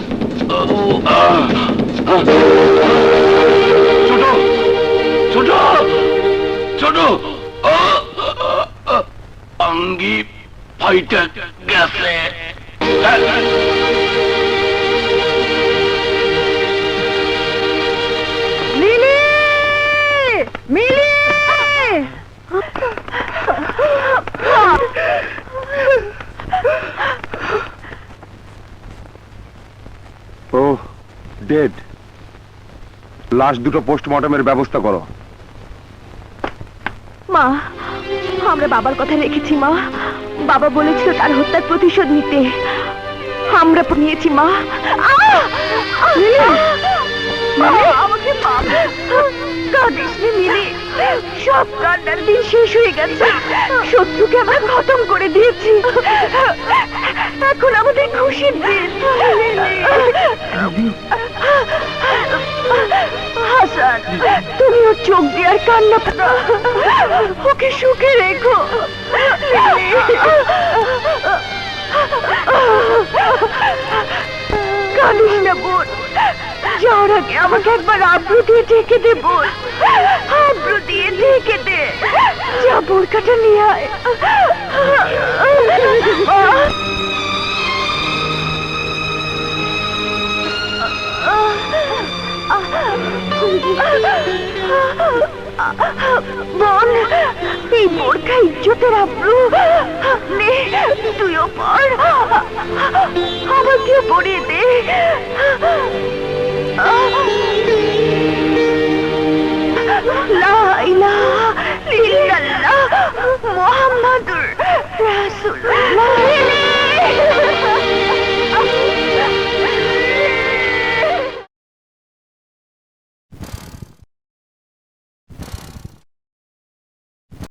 [SPEAKER 2] ছোট ছোট ছোট আঙ্গি ফাইটা গেছে
[SPEAKER 1] মিলি মিলি
[SPEAKER 6] ও ডেড লাশ দুটো পোস্টমর্টমের ব্যবস্থা করো।
[SPEAKER 1] মা আমরা বাবার কথা রেখেছি মা বাবা বলেছিল তার হত্যার প্রতিশোধ নিতে আমরা নিয়েছি মা আমাকে কাঁদিস নে মিলি সব কান্নার দিন শেষ হয়ে গেছে শত্রুকে আমরা খতম করে দিয়েছি এখন আমাদের খুশির দিন হাসান তুমি ওর চোখ দিয়ে আর কান্না করো ওকে সুখে রেখো কাঁদিস না বোন যাওয়ার আগে আমাকে একবার আব্রু দিয়ে ঢেকে দে বোন আব্রু দিয়ে ঢেকে দে যা বোরকাটা নিয়ে আয় বোন এই বোরখা ইজ্জতের আব্রু নে তুইও পর আমাকেও পরিয়ে দে লা ইলাহা